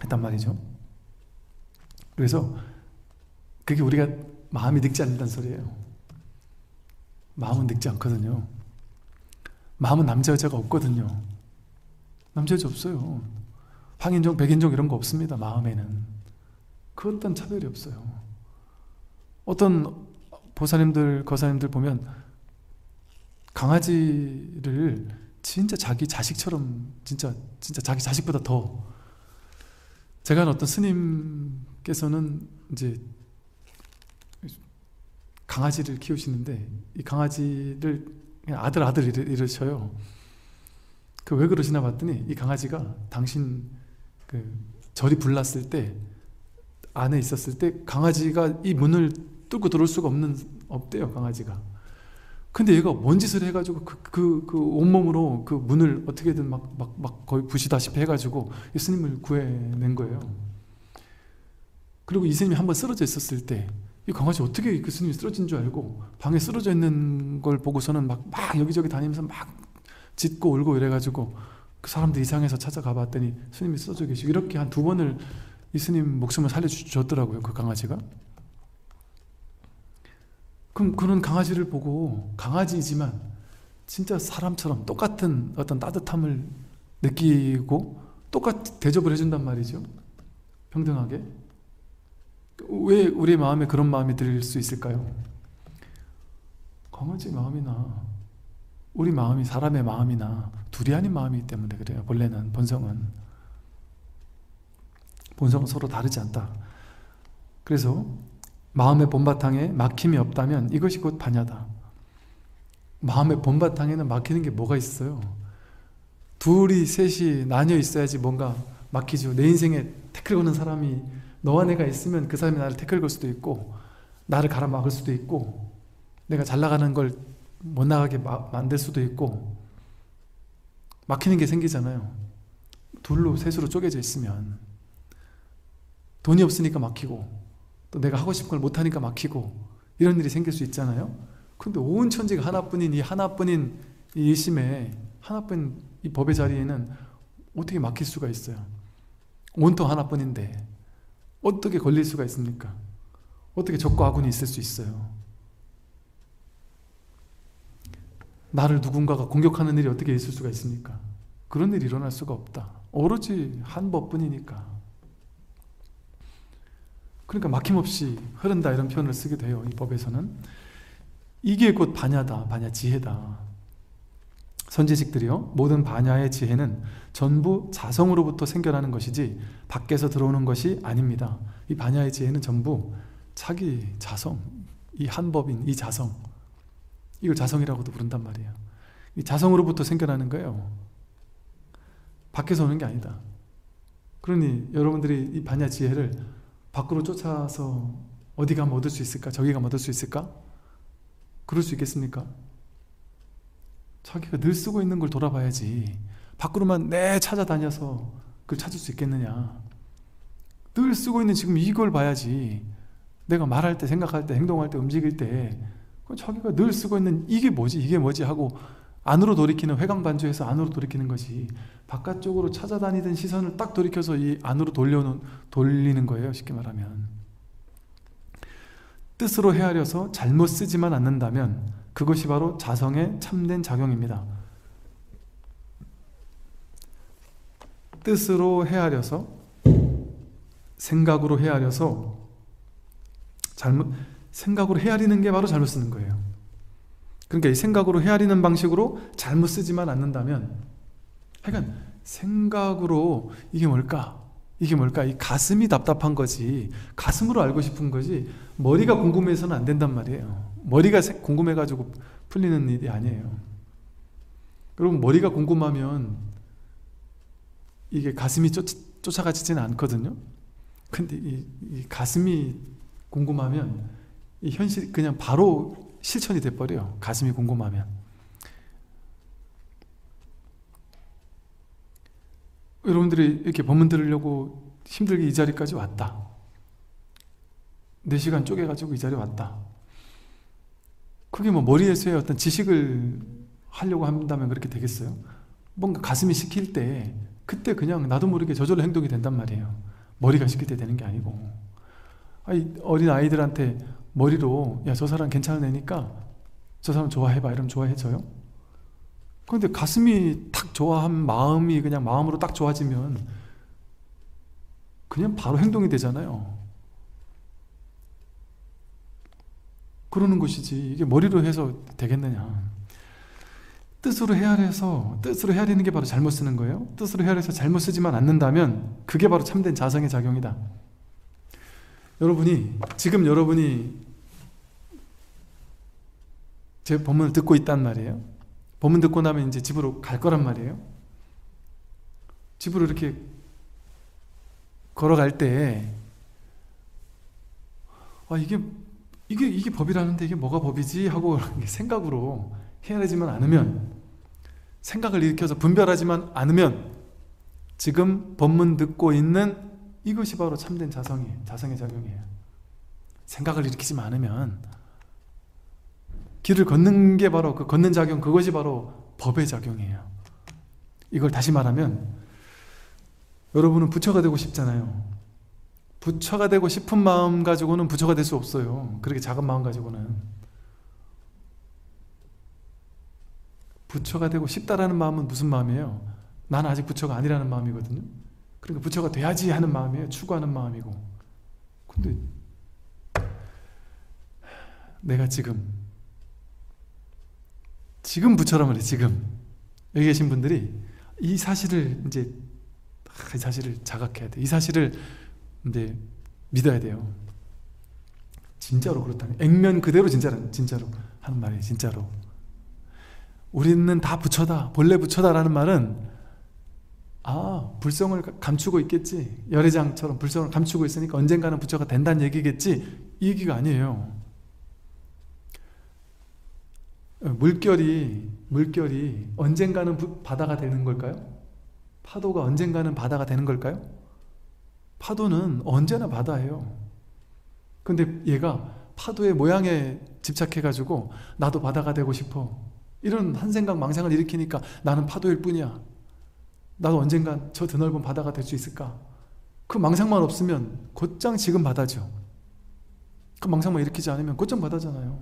A: 했단 말이죠. 그래서 그게 우리가 마음이 늙지 않는다는 소리예요. 마음은 늙지 않거든요. 마음은 남자 여자가 없거든요. 남자 여자 없어요. 황인종 백인종 이런 거 없습니다. 마음에는 그 어떤 차별이 없어요. 어떤 보살님들 거사님들 보면 강아지를 진짜 자기 자식처럼, 진짜 자기 자식보다 더. 제가 아는 어떤 스님께서는 이제 강아지를 키우시는데 이 강아지를 그냥 아들 이러셔요. 그 왜 그러시나 봤더니 이 강아지가 당신 그 절이 불났을 때 안에 있었을 때 강아지가 이 문을 뚫고 들어올 수가 없대요, 강아지가. 근데 얘가 뭔 짓을 해가지고 그 온몸으로 그 문을 어떻게든 막 거의 부시다시피 해가지고 이 스님을 구해낸 거예요. 그리고 이 스님이 한번 쓰러져 있었을 때 이 강아지 어떻게 그 스님이 쓰러진 줄 알고 방에 쓰러져 있는 걸 보고서는 막 여기저기 다니면서 막 짖고 울고 이래가지고 그 사람들 이상해서 찾아가 봤더니 스님이 쓰러져 계시고, 이렇게 한 2번을 이 스님 목숨을 살려주셨더라고요, 그 강아지가. 그럼 그런 강아지를 보고 강아지이지만 진짜 사람처럼 똑같은 어떤 따뜻함을 느끼고 똑같이 대접을 해준단 말이죠. 평등하게. 왜 우리 마음에 그런 마음이 들 수 있을까요? 강아지 마음이나 우리 마음이 사람의 마음이나 둘이 아닌 마음이기 때문에 그래요. 본래는 본성은 서로 다르지 않다. 그래서 마음의 본바탕에 막힘이 없다면 이것이 곧 반야다. 마음의 본바탕에는 막히는 게 뭐가 있어요? 둘이 셋이 나뉘어 있어야지 뭔가 막히죠. 내 인생에 태클 거는 사람이 너와 내가 있으면 그 사람이 나를 태클 걸 수도 있고 나를 가로막을 수도 있고 내가 잘 나가는 걸 못 나가게 만들 수도 있고 막히는 게 생기잖아요. 둘로 셋으로 쪼개져 있으면 돈이 없으니까 막히고 또 내가 하고 싶은 걸 못하니까 막히고 이런 일이 생길 수 있잖아요. 근데 온 천지가 하나뿐인 이 일심에 하나뿐인 이 법의 자리에는 어떻게 막힐 수가 있어요? 온통 하나뿐인데 어떻게 걸릴 수가 있습니까? 어떻게 적과 아군이 있을 수 있어요? 나를 누군가가 공격하는 일이 어떻게 있을 수가 있습니까? 그런 일이 일어날 수가 없다. 오로지 한 법뿐이니까. 그러니까 막힘없이 흐른다 이런 표현을 쓰게 돼요. 이 법에서는. 이게 곧 반야다. 반야 지혜다. 선지식들이요, 모든 반야의 지혜는 전부 자성으로부터 생겨나는 것이지 밖에서 들어오는 것이 아닙니다. 이 반야의 지혜는 전부 자기 자성, 이 한 법인 이 자성, 이걸 자성이라고도 부른단 말이에요. 이 자성으로부터 생겨나는 거예요. 밖에서 오는 게 아니다. 그러니 여러분들이 이 반야 지혜를 밖으로 쫓아서 어디 가면 얻을 수 있을까? 저기 가면 얻을 수 있을까? 그럴 수 있겠습니까? 자기가 늘 쓰고 있는 걸 돌아봐야지 밖으로만 찾아다녀서 그걸 찾을 수 있겠느냐. 늘 쓰고 있는 지금 이걸 봐야지. 내가 말할 때, 생각할 때, 행동할 때, 움직일 때 자기가 늘 쓰고 있는 이게 뭐지 하고 안으로 돌이키는, 회광반주해서 안으로 돌이키는 것이 바깥쪽으로 찾아다니던 시선을 딱 돌이켜서 이 안으로 돌리는 거예요. 쉽게 말하면 뜻으로 헤아려서 잘못 쓰지만 않는다면 그것이 바로 자성의 참된 작용입니다. 뜻으로 헤아려서, 생각으로 헤아려서 생각으로 헤아리는 게 바로 잘못 쓰는 거예요. 그러니까 이 생각으로 헤아리는 방식으로 잘못 쓰지만 않는다면, 하여간 생각으로 이게 뭘까? 이 가슴이 답답한 거지, 가슴으로 알고 싶은 거지 머리가 궁금해서는 안 된단 말이에요. 머리가 궁금해가지고 풀리는 일이 아니에요. 여러분, 머리가 궁금하면 이게 가슴이 쫓아가지지는 않거든요. 근데 이 가슴이 궁금하면 이 현실 그냥 바로 실천이 돼버려요. 가슴이 궁금하면. 여러분들이 이렇게 법문 들으려고 힘들게 이 자리까지 왔다. 4시간 쪼개가지고 이 자리에 왔다. 그게 뭐 머리에서의 어떤 지식을 하려고 한다면 그렇게 되겠어요? 뭔가 가슴이 시킬 때 그때 그냥 나도 모르게 저절로 행동이 된단 말이에요. 머리가 시킬 때 되는 게 아니고. 아니, 어린 아이들한테 머리로 야, 저 사람 괜찮은 애니까 저 사람 좋아해봐 이러면 좋아해져요? 그런데 가슴이 탁 좋아한 마음이 그냥 마음으로 딱 좋아지면 그냥 바로 행동이 되잖아요. 그러는 것이지 이게 머리로 해서 되겠느냐. 뜻으로 헤아리는 게 바로 잘못 쓰는 거예요. 뜻으로 헤아려서 잘못 쓰지만 않는다면 그게 바로 참된 자성의 작용이다. 지금 여러분이 제 법문을 듣고 있단 말이에요. 법문 듣고 나면 이제 집으로 갈 거란 말이에요. 집으로 이렇게 걸어갈 때 이게 법이라는데 이게 뭐가 법이지? 하고 생각으로 헤아리지만 않으면, 생각을 일으켜서 분별하지만 않으면 지금 법문 듣고 있는 이것이 바로 참된 자성의 작용이에요. 생각을 일으키지만 않으면 길을 걷는 게 바로 그 걷는 작용, 그것이 바로 법의 작용이에요. 이걸 다시 말하면 여러분은 부처가 되고 싶잖아요. 부처가 되고 싶은 마음 가지고는 부처가 될 수 없어요. 그렇게 작은 마음 가지고는. 부처가 되고 싶다라는 마음은 무슨 마음이에요? 나는 아직 부처가 아니라는 마음이거든요. 그러니까 부처가 돼야지 하는 마음이에요. 추구하는 마음이고. 근데 내가 지금 부처란 말이에요. 지금 여기 계신 분들이 이 사실을 자각해야 돼. 이 사실을 이제 믿어야 돼요. 진짜로 그렇다는, 액면 그대로 진짜로 하는 말이에요. 진짜로. 우리는 다 부처다, 본래 부처다라는 말은 불성을 감추고 있겠지, 열애장처럼 불성을 감추고 있으니까 언젠가는 부처가 된다는 얘기겠지, 이 얘기가 아니에요. 물결이 언젠가는 바다가 되는 걸까요? 파도가 언젠가는 바다가 되는 걸까요? 파도는 언제나 바다예요. 근데 얘가 파도의 모양에 집착해가지고 나도 바다가 되고 싶어, 이런 한 생각 망상을 일으키니까 나는 파도일 뿐이야, 나도 언젠간 저 드넓은 바다가 될 수 있을까? 그 망상만 없으면 곧장 지금 바다죠. 그 망상만 일으키지 않으면 곧장 바다잖아요.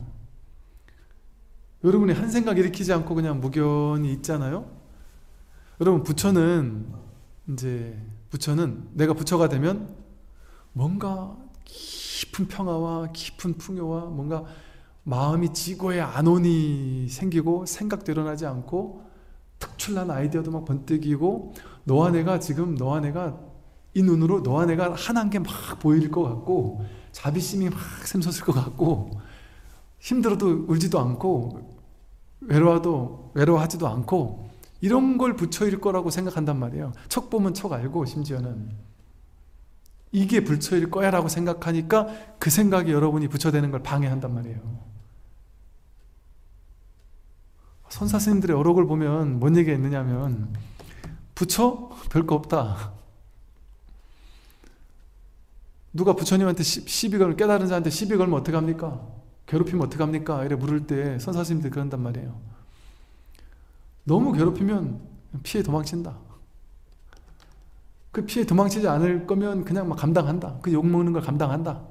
A: 여러분이 한 생각 일으키지 않고 그냥 무견히 있잖아요. 여러분, 부처는 내가 부처가 되면 뭔가 깊은 평화와 깊은 풍요와 뭔가 마음이 지고의 안온이 생기고 생각대로 나지 않고 특출난 아이디어도 막 번뜩이고, 너와 내가 이 눈으로 너와 내가 하나인 게 막 보일 것 같고, 자비심이 막 샘솟을 것 같고, 힘들어도 울지도 않고 외로워하지도 않고, 이런 걸 부처일 거라고 생각한단 말이에요. 척 보면 척 알고, 심지어는 이게 부처일 거야 라고 생각하니까 그 생각이 여러분이 부처 되는 걸 방해한단 말이에요. 선사 스님들의 어록을 보면 뭔 얘기가 있느냐면, 부처? 별거 없다. 누가 부처님한테 시비 걸면, 깨달은 자한테 시비 걸면 어떡합니까? 괴롭히면 어떡합니까? 이래 물을 때 선사 스님들이 그런단 말이에요. 너무 괴롭히면 피해 도망친다. 그 피해 도망치지 않을 거면 그냥 막 감당한다. 그 욕먹는 걸 감당한다.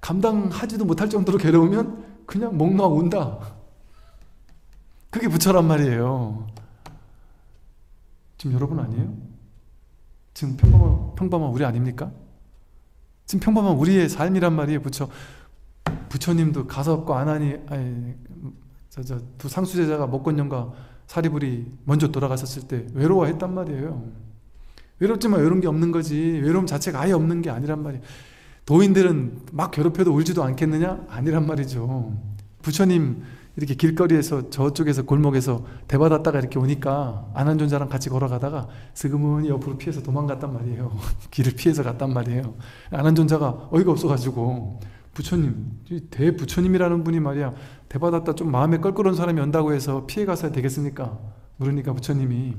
A: 감당하지도 못할 정도로 괴로우면 그냥 목 놓아 운다. 그게 부처란 말이에요. 지금 여러분 아니에요? 지금 평범한 우리 아닙니까? 지금 평범한 우리의 삶이란 말이에요. 부처님도 가섭과 아나니, 두 상수제자가 목건년과 사리불이 먼저 돌아갔었을 때 외로워했단 말이에요. 외롭지만 외로운 게 없는 거지, 외로움 자체가 아예 없는 게 아니란 말이에요. 도인들은 막 괴롭혀도 울지도 않겠느냐? 아니란 말이죠. 부처님 이렇게 길거리에서 저쪽에서 골목에서 대받았다가 이렇게 오니까 아난존자랑 같이 걸어가다가 스그머니 옆으로 피해서 도망갔단 말이에요. 길을 피해서 갔단 말이에요. 아난존자가 어이가 없어가지고, 부처님, 대부처님이라는 분이 말이야, 대받았다 좀 마음에 껄끄러운 사람이 온다고 해서 피해가서 되겠습니까? 그러니까 부처님이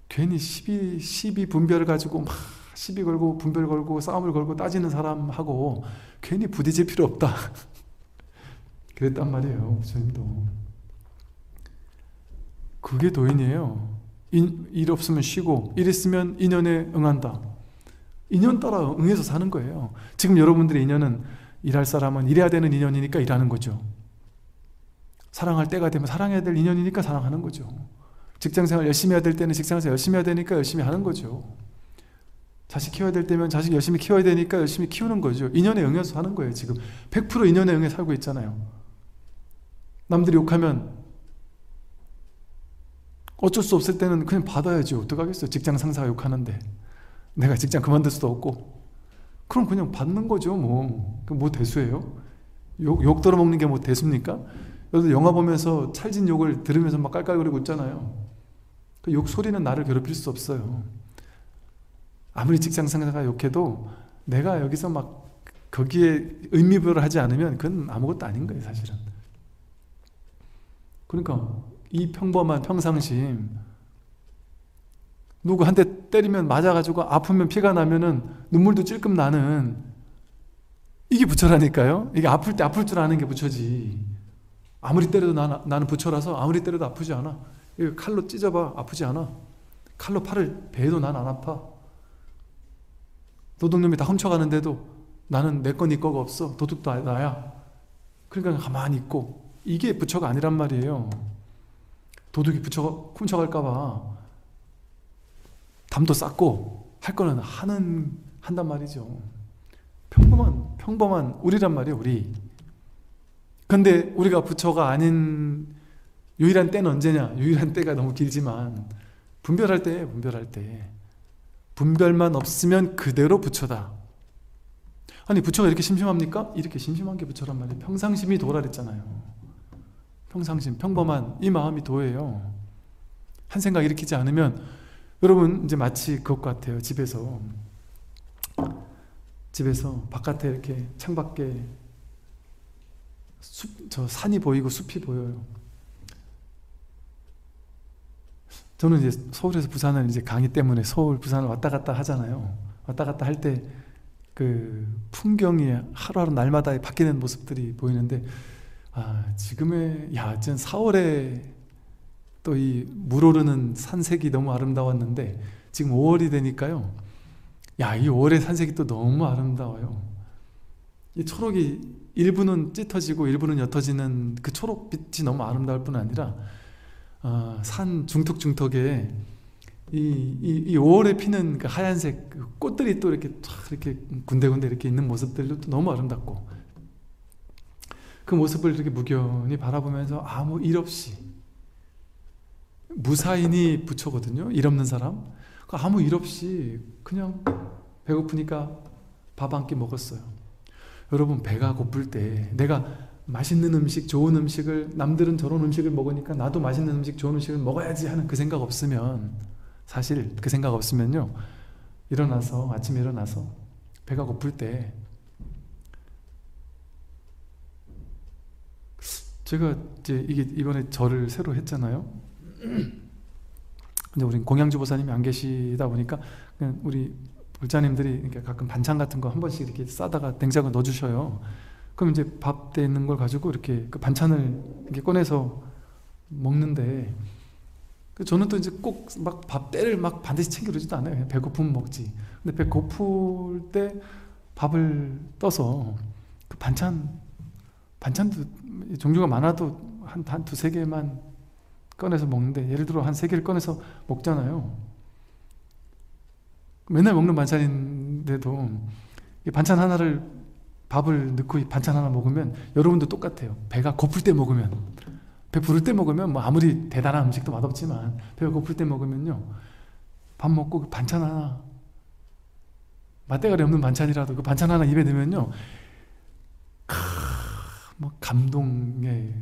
A: 괜히 시비 분별을 가지고 막 시비 걸고 분별 걸고 싸움을 걸고 따지는 사람하고 괜히 부딪힐 필요 없다. 그랬단 말이에요. 부처님도. 그게 도인이에요. 일 없으면 쉬고 일 있으면 인연에 응한다. 인연 따라 응해서 사는 거예요. 지금 여러분들의 인연은 일할 사람은 일해야 되는 인연이니까 일하는 거죠. 사랑할 때가 되면 사랑해야 될 인연이니까 사랑하는 거죠. 직장생활 열심히 해야 될 때는 직장에서 열심히 해야 되니까 열심히 하는 거죠. 자식 키워야 될 때면 자식 열심히 키워야 되니까 열심히 키우는 거죠. 인연에 응해서 사는 거예요. 지금 100% 인연에 응해 살고 있잖아요. 남들이 욕하면 어쩔 수 없을 때는 그냥 받아야지. 어떡하겠어요. 직장 상사가 욕하는데 내가 직장 그만둘 수도 없고. 그럼 그냥 받는 거죠. 뭐 대수예요? 욕 들어먹는 게 뭐 대수입니까? 여러분 영화 보면서 찰진 욕을 들으면서 막 깔깔거리고 있잖아요. 그 욕 소리는 나를 괴롭힐 수 없어요. 아무리 직장 상사가 욕해도 내가 여기서 막 거기에 의미부여를 하지 않으면 그건 아무것도 아닌 거예요, 사실은. 그러니까 이 평범한 평상심, 누구 한 대 때리면 맞아가지고 아프면 피가 나면은 눈물도 찔끔 나는, 이게 부처라니까요. 이게 아플 때 아플 줄 아는 게 부처지. 아무리 때려도 나는 부처라서 아무리 때려도 아프지 않아. 이거 칼로 찢어봐 아프지 않아. 칼로 팔을 베도 난 안 아파. 도둑놈이 다 훔쳐가는데도 나는 내 거 네 거가 없어. 도둑도 나야. 그러니까 가만히 있고. 이게 부처가 아니란 말이에요. 도둑이 부처가 훔쳐갈까 봐 담도 쌓고 할 거는 한단 말이죠. 평범한 우리란 말이에요, 우리. 근데 우리가 부처가 아닌 유일한 때는 언제냐? 유일한 때가 너무 길지만 분별할 때. 분별만 없으면 그대로 부처다. 아니 부처가 이렇게 심심합니까? 이렇게 심심한 게 부처란 말이에요. 평상심이 도라 그랬잖아요. 평상심, 평범한 이 마음이 도예요. 한 생각 일으키지 않으면 여러분 이제 마치 그것 같아요. 집에서 바깥에 이렇게 창밖에 저 산이 보이고 숲이 보여요. 저는 이제 서울에서 부산을 이제 강의 때문에 서울, 부산을 왔다 갔다 하잖아요. 왔다 갔다 할 때 그 풍경이 하루하루 날마다 바뀌는 모습들이 보이는데, 지금의, 전 4월에 또 이 물오르는 산색이 너무 아름다웠는데, 지금 5월이 되니까요. 이 5월의 산색이 또 너무 아름다워요. 이 초록이 일부는 짙어지고 일부는 옅어지는 그 초록빛이 너무 아름다울 뿐 아니라, 산 중턱에 이 5월에 피는 그 하얀색 그 꽃들이 또 이렇게 군데군데 이렇게 있는 모습들도 또 너무 아름답고, 그 모습을 이렇게 무견히 바라보면서 아무 일 없이, 무사인이 부처거든요. 일 없는 사람. 아무 일 없이 그냥 배고프니까 밥 한 끼 먹었어요. 여러분, 배가 고플 때 내가 맛있는 음식, 좋은 음식을, 남들은 저런 음식을 먹으니까 나도 맛있는 음식, 좋은 음식을 먹어야지 하는 그 생각 없으면, 사실 그 생각 없으면요, 아침에 일어나서 배가 고플 때, 제가 이제 이번에 절을 새로 했잖아요. 근데 우리 공양주 보사님이 안 계시다 보니까 그냥 우리 불자님들이 이렇게 가끔 반찬 같은 거 한 번씩 이렇게 싸다가 냉장고에 넣어주셔요. 그럼 이제 밥 돼 있는 걸 가지고 이렇게 그 반찬을 이렇게 꺼내서 먹는데, 저는 또 이제 꼭 막 밥 때를 막 반드시 챙겨 그러지도 않아요. 그냥 배고프면 먹지. 근데 배 고플 때 밥을 떠서 그 반찬도 종류가 많아도 한 두세 개만 꺼내서 먹는데, 예를 들어 한 세 개를 꺼내서 먹잖아요. 맨날 먹는 반찬인데도 이 반찬 하나를, 밥을 넣고 이 반찬 하나 먹으면 여러분도 똑같아요. 배가 고플 때 먹으면, 배 부를 때 먹으면 뭐 아무리 대단한 음식도 맛없지만 배가 고플 때 먹으면요, 밥 먹고 그 반찬 하나, 맛대가리 없는 반찬이라도 그 반찬 하나 입에 넣으면요, 뭐 감동이라니까.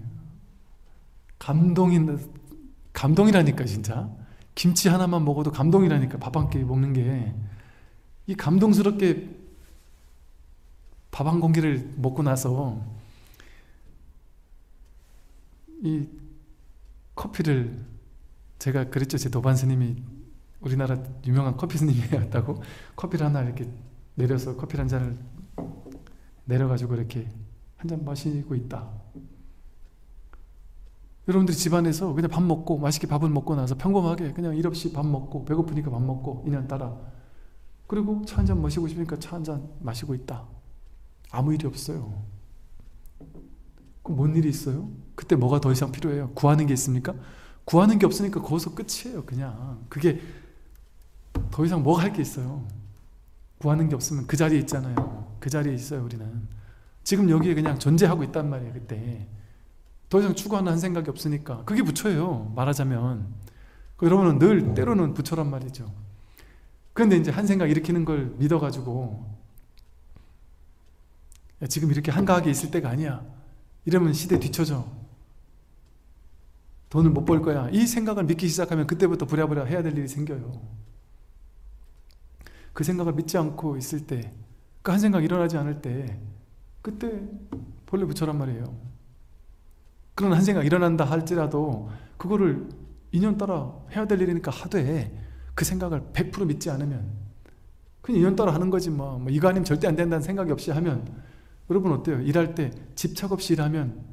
A: 진짜 김치 하나만 먹어도 감동이라니까. 밥 한 끼 먹는 게, 이 감동스럽게 밥 한 공기를 먹고 나서 이 커피를, 제가 그랬죠. 제 도반 스님이 우리나라 유명한 커피 스님이었다고. 커피를 하나 이렇게 내려서 커피 한 잔을 내려가지고 이렇게 한 잔 마시고 있다. 여러분들이 집안에서 그냥 밥 먹고 맛있게 밥을 먹고 나서 평범하게 그냥 일 없이 밥 먹고 배고프니까 밥 먹고 인연따라 그리고 차 한잔 마시고 싶으니까 차 한잔 마시고 있다. 아무 일이 없어요. 그럼 뭔 일이 있어요? 그때 뭐가 더 이상 필요해요? 구하는 게 있습니까? 구하는 게 없으니까 거기서 끝이에요. 그냥 그게 더 이상 뭐가 할 게 있어요? 구하는 게 없으면 그 자리에 있잖아요. 그 자리에 있어요. 우리는 지금 여기에 그냥 존재하고 있단 말이에요. 그때 더 이상 추구하는 한 생각이 없으니까 그게 부처예요. 말하자면 여러분은 늘 때로는 부처란 말이죠. 그런데 이제 한 생각 일으키는 걸 믿어가지고 야, 지금 이렇게 한가하게 있을 때가 아니야. 이러면 시대 뒤처져. 돈을 못 벌 거야. 이 생각을 믿기 시작하면 그때부터 부랴부랴 해야 될 일이 생겨요. 그 생각을 믿지 않고 있을 때, 그 한 생각 일어나지 않을 때, 그때 본래 부처란 말이에요. 그런 한 생각 일어난다 할지라도 그거를 인연 따라 해야 될 일이니까 하되 그 생각을 100% 믿지 않으면 그냥 인연 따라 하는 거지 뭐 이거 아니면 절대 안 된다는 생각이 없이 하면 여러분 어때요? 일할 때 집착 없이 일하면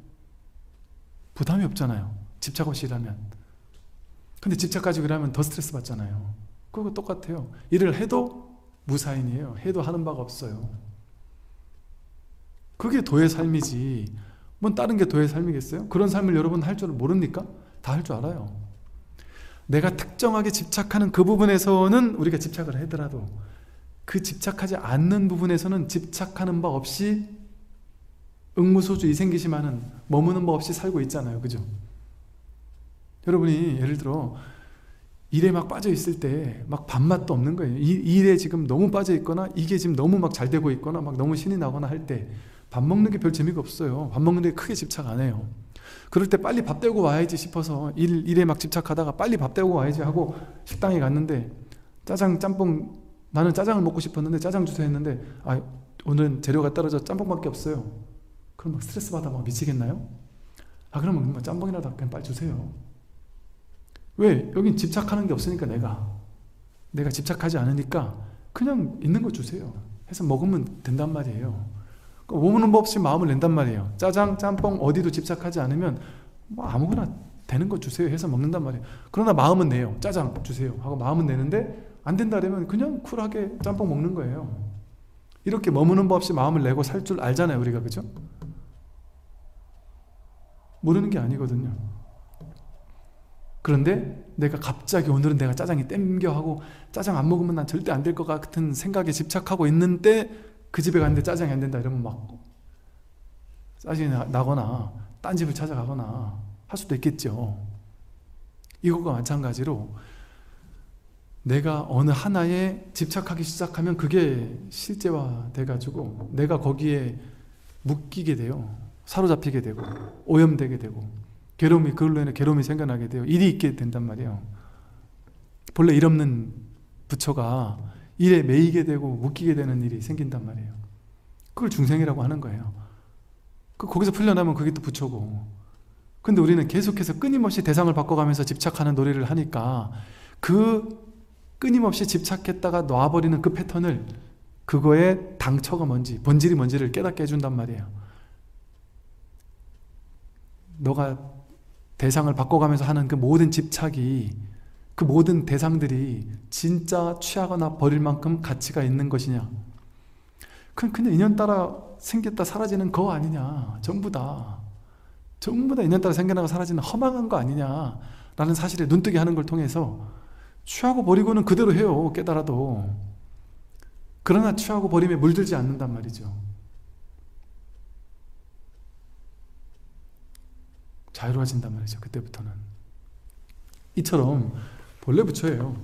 A: 부담이 없잖아요. 집착 없이 일하면. 근데 집착 가지고 일하면 더 스트레스 받잖아요. 그거 똑같아요. 일을 해도 무사인이에요. 해도 하는 바가 없어요. 그게 도의 삶이지 뭔 다른 게 도의 삶이겠어요? 그런 삶을 여러분 할 줄 모릅니까? 다 할 줄 알아요. 내가 특정하게 집착하는 그 부분에서는 우리가 집착을 하더라도 그 집착하지 않는 부분에서는 집착하는 바 없이 응무소주 이생기시마는 머무는 바 없이 살고 있잖아요. 그죠? 여러분이 예를 들어 일에 막 빠져 있을 때 막 밥맛도 없는 거예요. 이 일에 지금 너무 빠져 있거나 이게 지금 너무 막 잘 되고 있거나 막 너무 신이 나거나 할 때 밥 먹는 게 별 재미가 없어요. 밥 먹는 데 크게 집착 안 해요. 그럴 때 빨리 밥 때우고 와야지 싶어서 일에 막 집착하다가 빨리 밥 때우고 와야지 하고 식당에 갔는데 짜장, 짬뽕 나는 짜장을 먹고 싶었는데 짜장 주세요 했는데 아 오늘은 재료가 떨어져 짬뽕밖에 없어요. 그럼 막 스트레스 받아 막 미치겠나요? 아 그러면 뭐 짬뽕이라도 그냥 빨리 주세요. 왜? 여긴 집착하는 게 없으니까 내가 집착하지 않으니까 그냥 있는 거 주세요 해서 먹으면 된단 말이에요. 오는 법 없이 마음을 낸단 말이에요. 짜장, 짬뽕 어디도 집착하지 않으면 뭐 아무거나 되는 거 주세요 해서 먹는단 말이에요. 그러나 마음은 내요. 짜장 주세요 하고 마음은 내는데 안 된다 그러면 그냥 쿨하게 짬뽕 먹는 거예요. 이렇게 머무는 법 없이 마음을 내고 살 줄 알잖아요. 우리가 그죠? 모르는 게 아니거든요. 그런데 내가 갑자기 오늘은 내가 짜장이 땡겨 하고 짜장 안 먹으면 난 절대 안 될 것 같은 생각에 집착하고 있는데 그 집에 갔는데 짜장이 안 된다 이러면 막 짜증이 나거나 딴 집을 찾아가거나 할 수도 있겠죠. 이것과 마찬가지로 내가 어느 하나에 집착하기 시작하면 그게 실제화 돼가지고 내가 거기에 묶이게 돼요. 사로잡히게 되고 오염되게 되고 괴로움이 그걸로 인해 괴로움이 생겨나게 돼요. 일이 있게 된단 말이에요. 본래 일 없는 부처가 일에 매이게 되고 묶이게 되는 일이 생긴단 말이에요. 그걸 중생이라고 하는 거예요. 거기서 풀려나면 그게 또 부처고. 근데 우리는 계속해서 끊임없이 대상을 바꿔가면서 집착하는 노래를 하니까 그 끊임없이 집착했다가 놔버리는 그 패턴을 그거의 당처가 뭔지 본질이 뭔지를 깨닫게 해준단 말이에요. 너가 대상을 바꿔가면서 하는 그 모든 집착이 그 모든 대상들이 진짜 취하거나 버릴 만큼 가치가 있는 것이냐? 그냥 인연 따라 생겼다 사라지는 거 아니냐? 전부 다 인연 따라 생겨나고 사라지는 허망한 거 아니냐? 라는 사실에 눈뜨게 하는 걸 통해서 취하고 버리고는 그대로 해요. 깨달아도. 그러나 취하고 버림에 물들지 않는단 말이죠. 자유로워진단 말이죠. 그때부터는. 이처럼 본래 부처예요.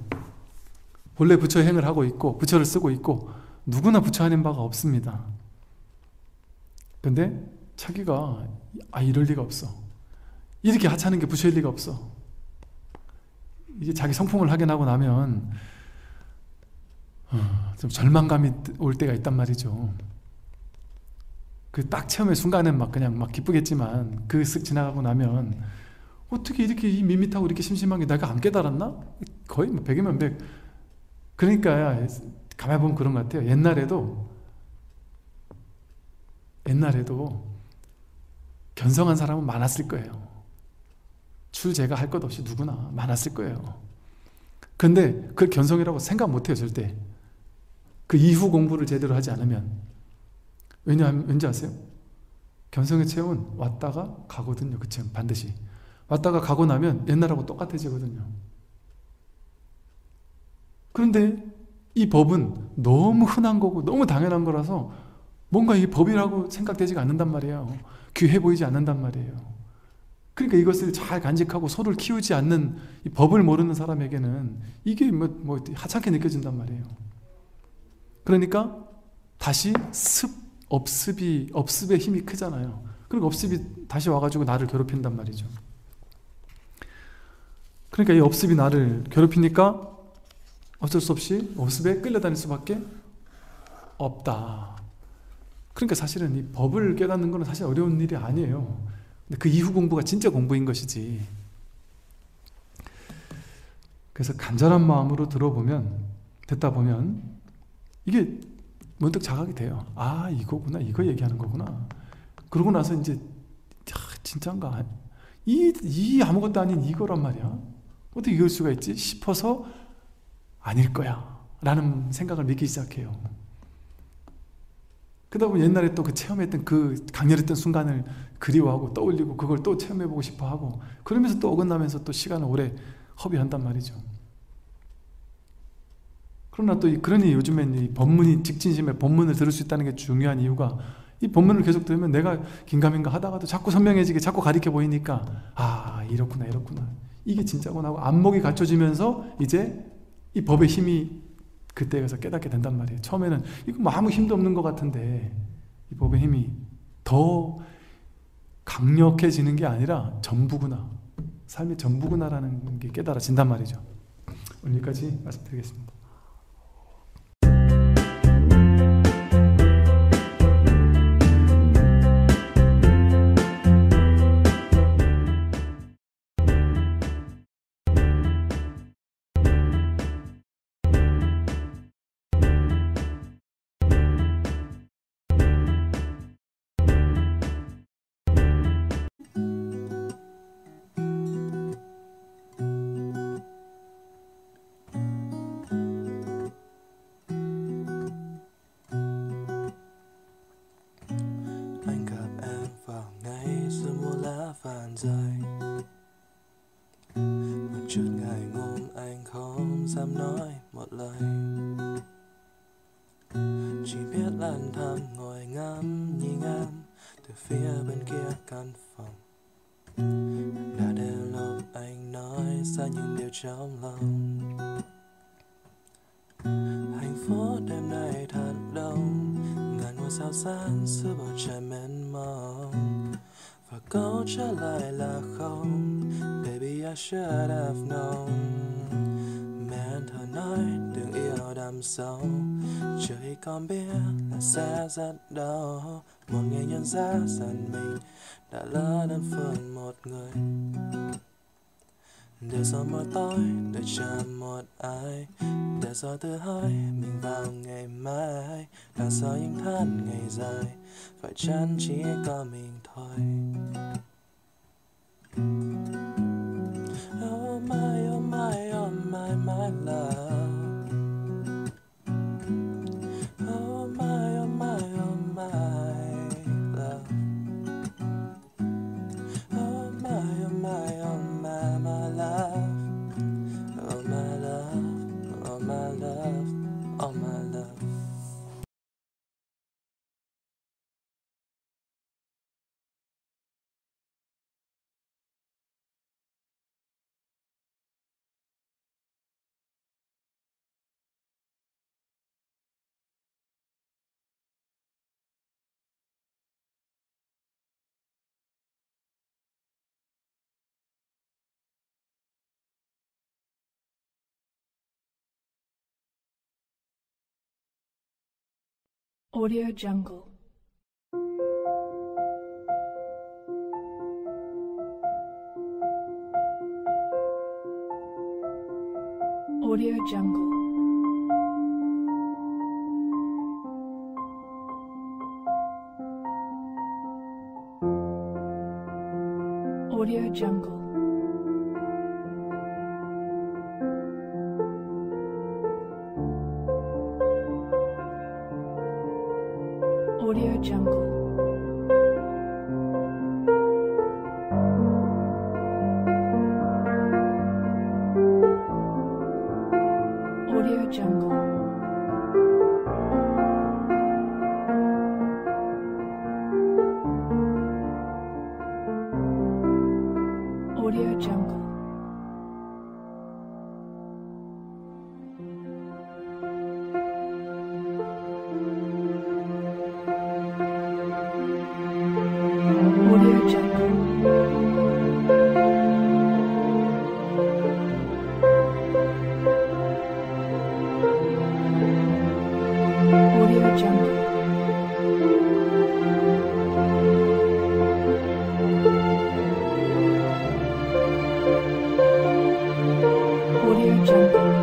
A: 본래 부처의 행을 하고 있고 부처를 쓰고 있고 누구나 부처 아닌 바가 없습니다. 근데 자기가 이럴 리가 없어. 이렇게 하찮은 게 부처일 리가 없어. 이게 자기 성품을 확인하고 나면 좀 절망감이 올 때가 있단 말이죠. 그 딱 체험의 순간은 막 그냥 막 기쁘겠지만 그 쓱 지나가고 나면 어떻게 이렇게 밋밋하고 이렇게 심심한 게 내가 안 깨달았나? 거의 뭐 100이면 100. 그러니까 가만히 보면 그런 것 같아요. 옛날에도 견성한 사람은 많았을 거예요. 출제가 할 것 없이 누구나 많았을 거예요. 그런데 그걸 견성이라고 생각 못해요, 절대. 그 이후 공부를 제대로 하지 않으면. 왜냐하면 왠지 아세요? 견성의 체험은 왔다가 가거든요. 그 체험 반드시 왔다가 가고 나면 옛날하고 똑같아지거든요. 그런데 이 법은 너무 흔한 거고 너무 당연한 거라서 뭔가 이게 법이라고 생각되지가 않는단 말이에요. 귀해 보이지 않는단 말이에요. 그러니까 이것을 잘 간직하고 소를 키우지 않는 이 법을 모르는 사람에게는 이게 뭐 하찮게 느껴진단 말이에요. 그러니까 다시 업습의 힘이 크잖아요. 그리고 업습이 다시 와가지고 나를 괴롭힌단 말이죠. 그러니까 이 업습이 나를 괴롭히니까 어쩔 수 없이 업습에 끌려다닐 수밖에 없다. 그러니까 사실은 이 법을 깨닫는 것은 사실 어려운 일이 아니에요. 근데 그 이후 공부가 진짜 공부인 것이지. 그래서 간절한 마음으로 들어보면, 듣다 보면 이게 문득 자각이 돼요. 아, 이거구나, 이거 얘기하는 거구나. 그러고 나서 이제 진짠가? 이 아무것도 아닌 이거란 말이야. 어떻게 이럴 수가 있지? 싶어서 아닐 거야 라는 생각을 믿기 시작해요. 그러다 보면 옛날에 또 그 체험했던 그 강렬했던 순간을 그리워하고 떠올리고 그걸 또 체험해보고 싶어하고 그러면서 또 어긋나면서 또 시간을 오래 허비한단 말이죠. 그러나 또 그러니 요즘엔 이 법문이 직진심에 법문을 들을 수 있다는 게 중요한 이유가 이 법문을 계속 들으면 내가 긴가민가 하다가도 자꾸 선명해지게 자꾸 가리켜 보이니까 아, 이렇구나 이렇구나 이게 진짜구나 하고 안목이 갖춰지면서 이제 이 법의 힘이 그때 가서 깨닫게 된단 말이에요. 처음에는 이거 뭐 아무 힘도 없는 것 같은데 이 법의 힘이 더 강력해지는 게 아니라 전부구나, 삶의 전부구나라는 게 깨달아진단 말이죠. 오늘 여기까지 말씀드리겠습니다.
B: Anh gặp em vào ngày sương mù lá vàng dài. Một chút ngại ngùng anh không dám nói một lời, chỉ biết lặng thầm ngồi ngắm nhìn em từ phía bên kia căn phòng. Đã đến lúc anh nói ra những điều trong lòng. Hạnh phúc đêm nay thật đông, ngàn ngôi sao sáng giữa bầu trời mênh mông. Và câu trả lời là không. Baby I should have known. Mẹ anh thường nói đừng yêu đắm sâu, chưa khi con biết là sẽ rất đau. Một ngày nhận ra rằng mình đã lỡ đến phương một người. Để rồi một tối đợi chờ một ai, để rồi tự hỏi mình vào ngày mai. Đằng sau những tháng ngày dài phải chăng chỉ có mình thôi. Oh my, oh my, oh my, my love. Oh my, oh my, oh my love. Oh my, oh my, oh my, my love. Oh my love, oh my love, oh my love.
C: Audio Jungle. Audio Jungle. Audio Jungle. Audio Jungle. Audio Jungle. Audio Jungle. Audio Jungle. Audio Jungle. Audio Jungle. Audio Jungle.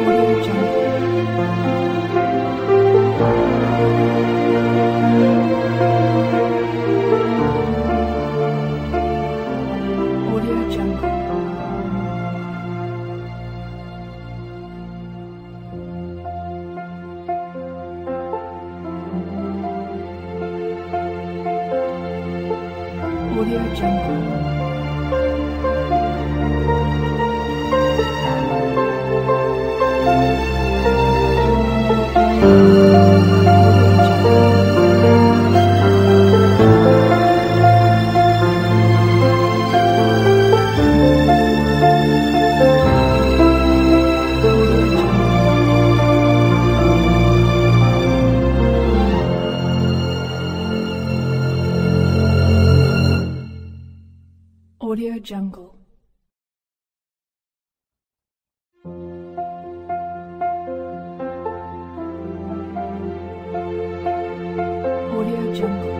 C: Audio Jungle. Audio Jungle. Audio Jungle. Audio Jungle.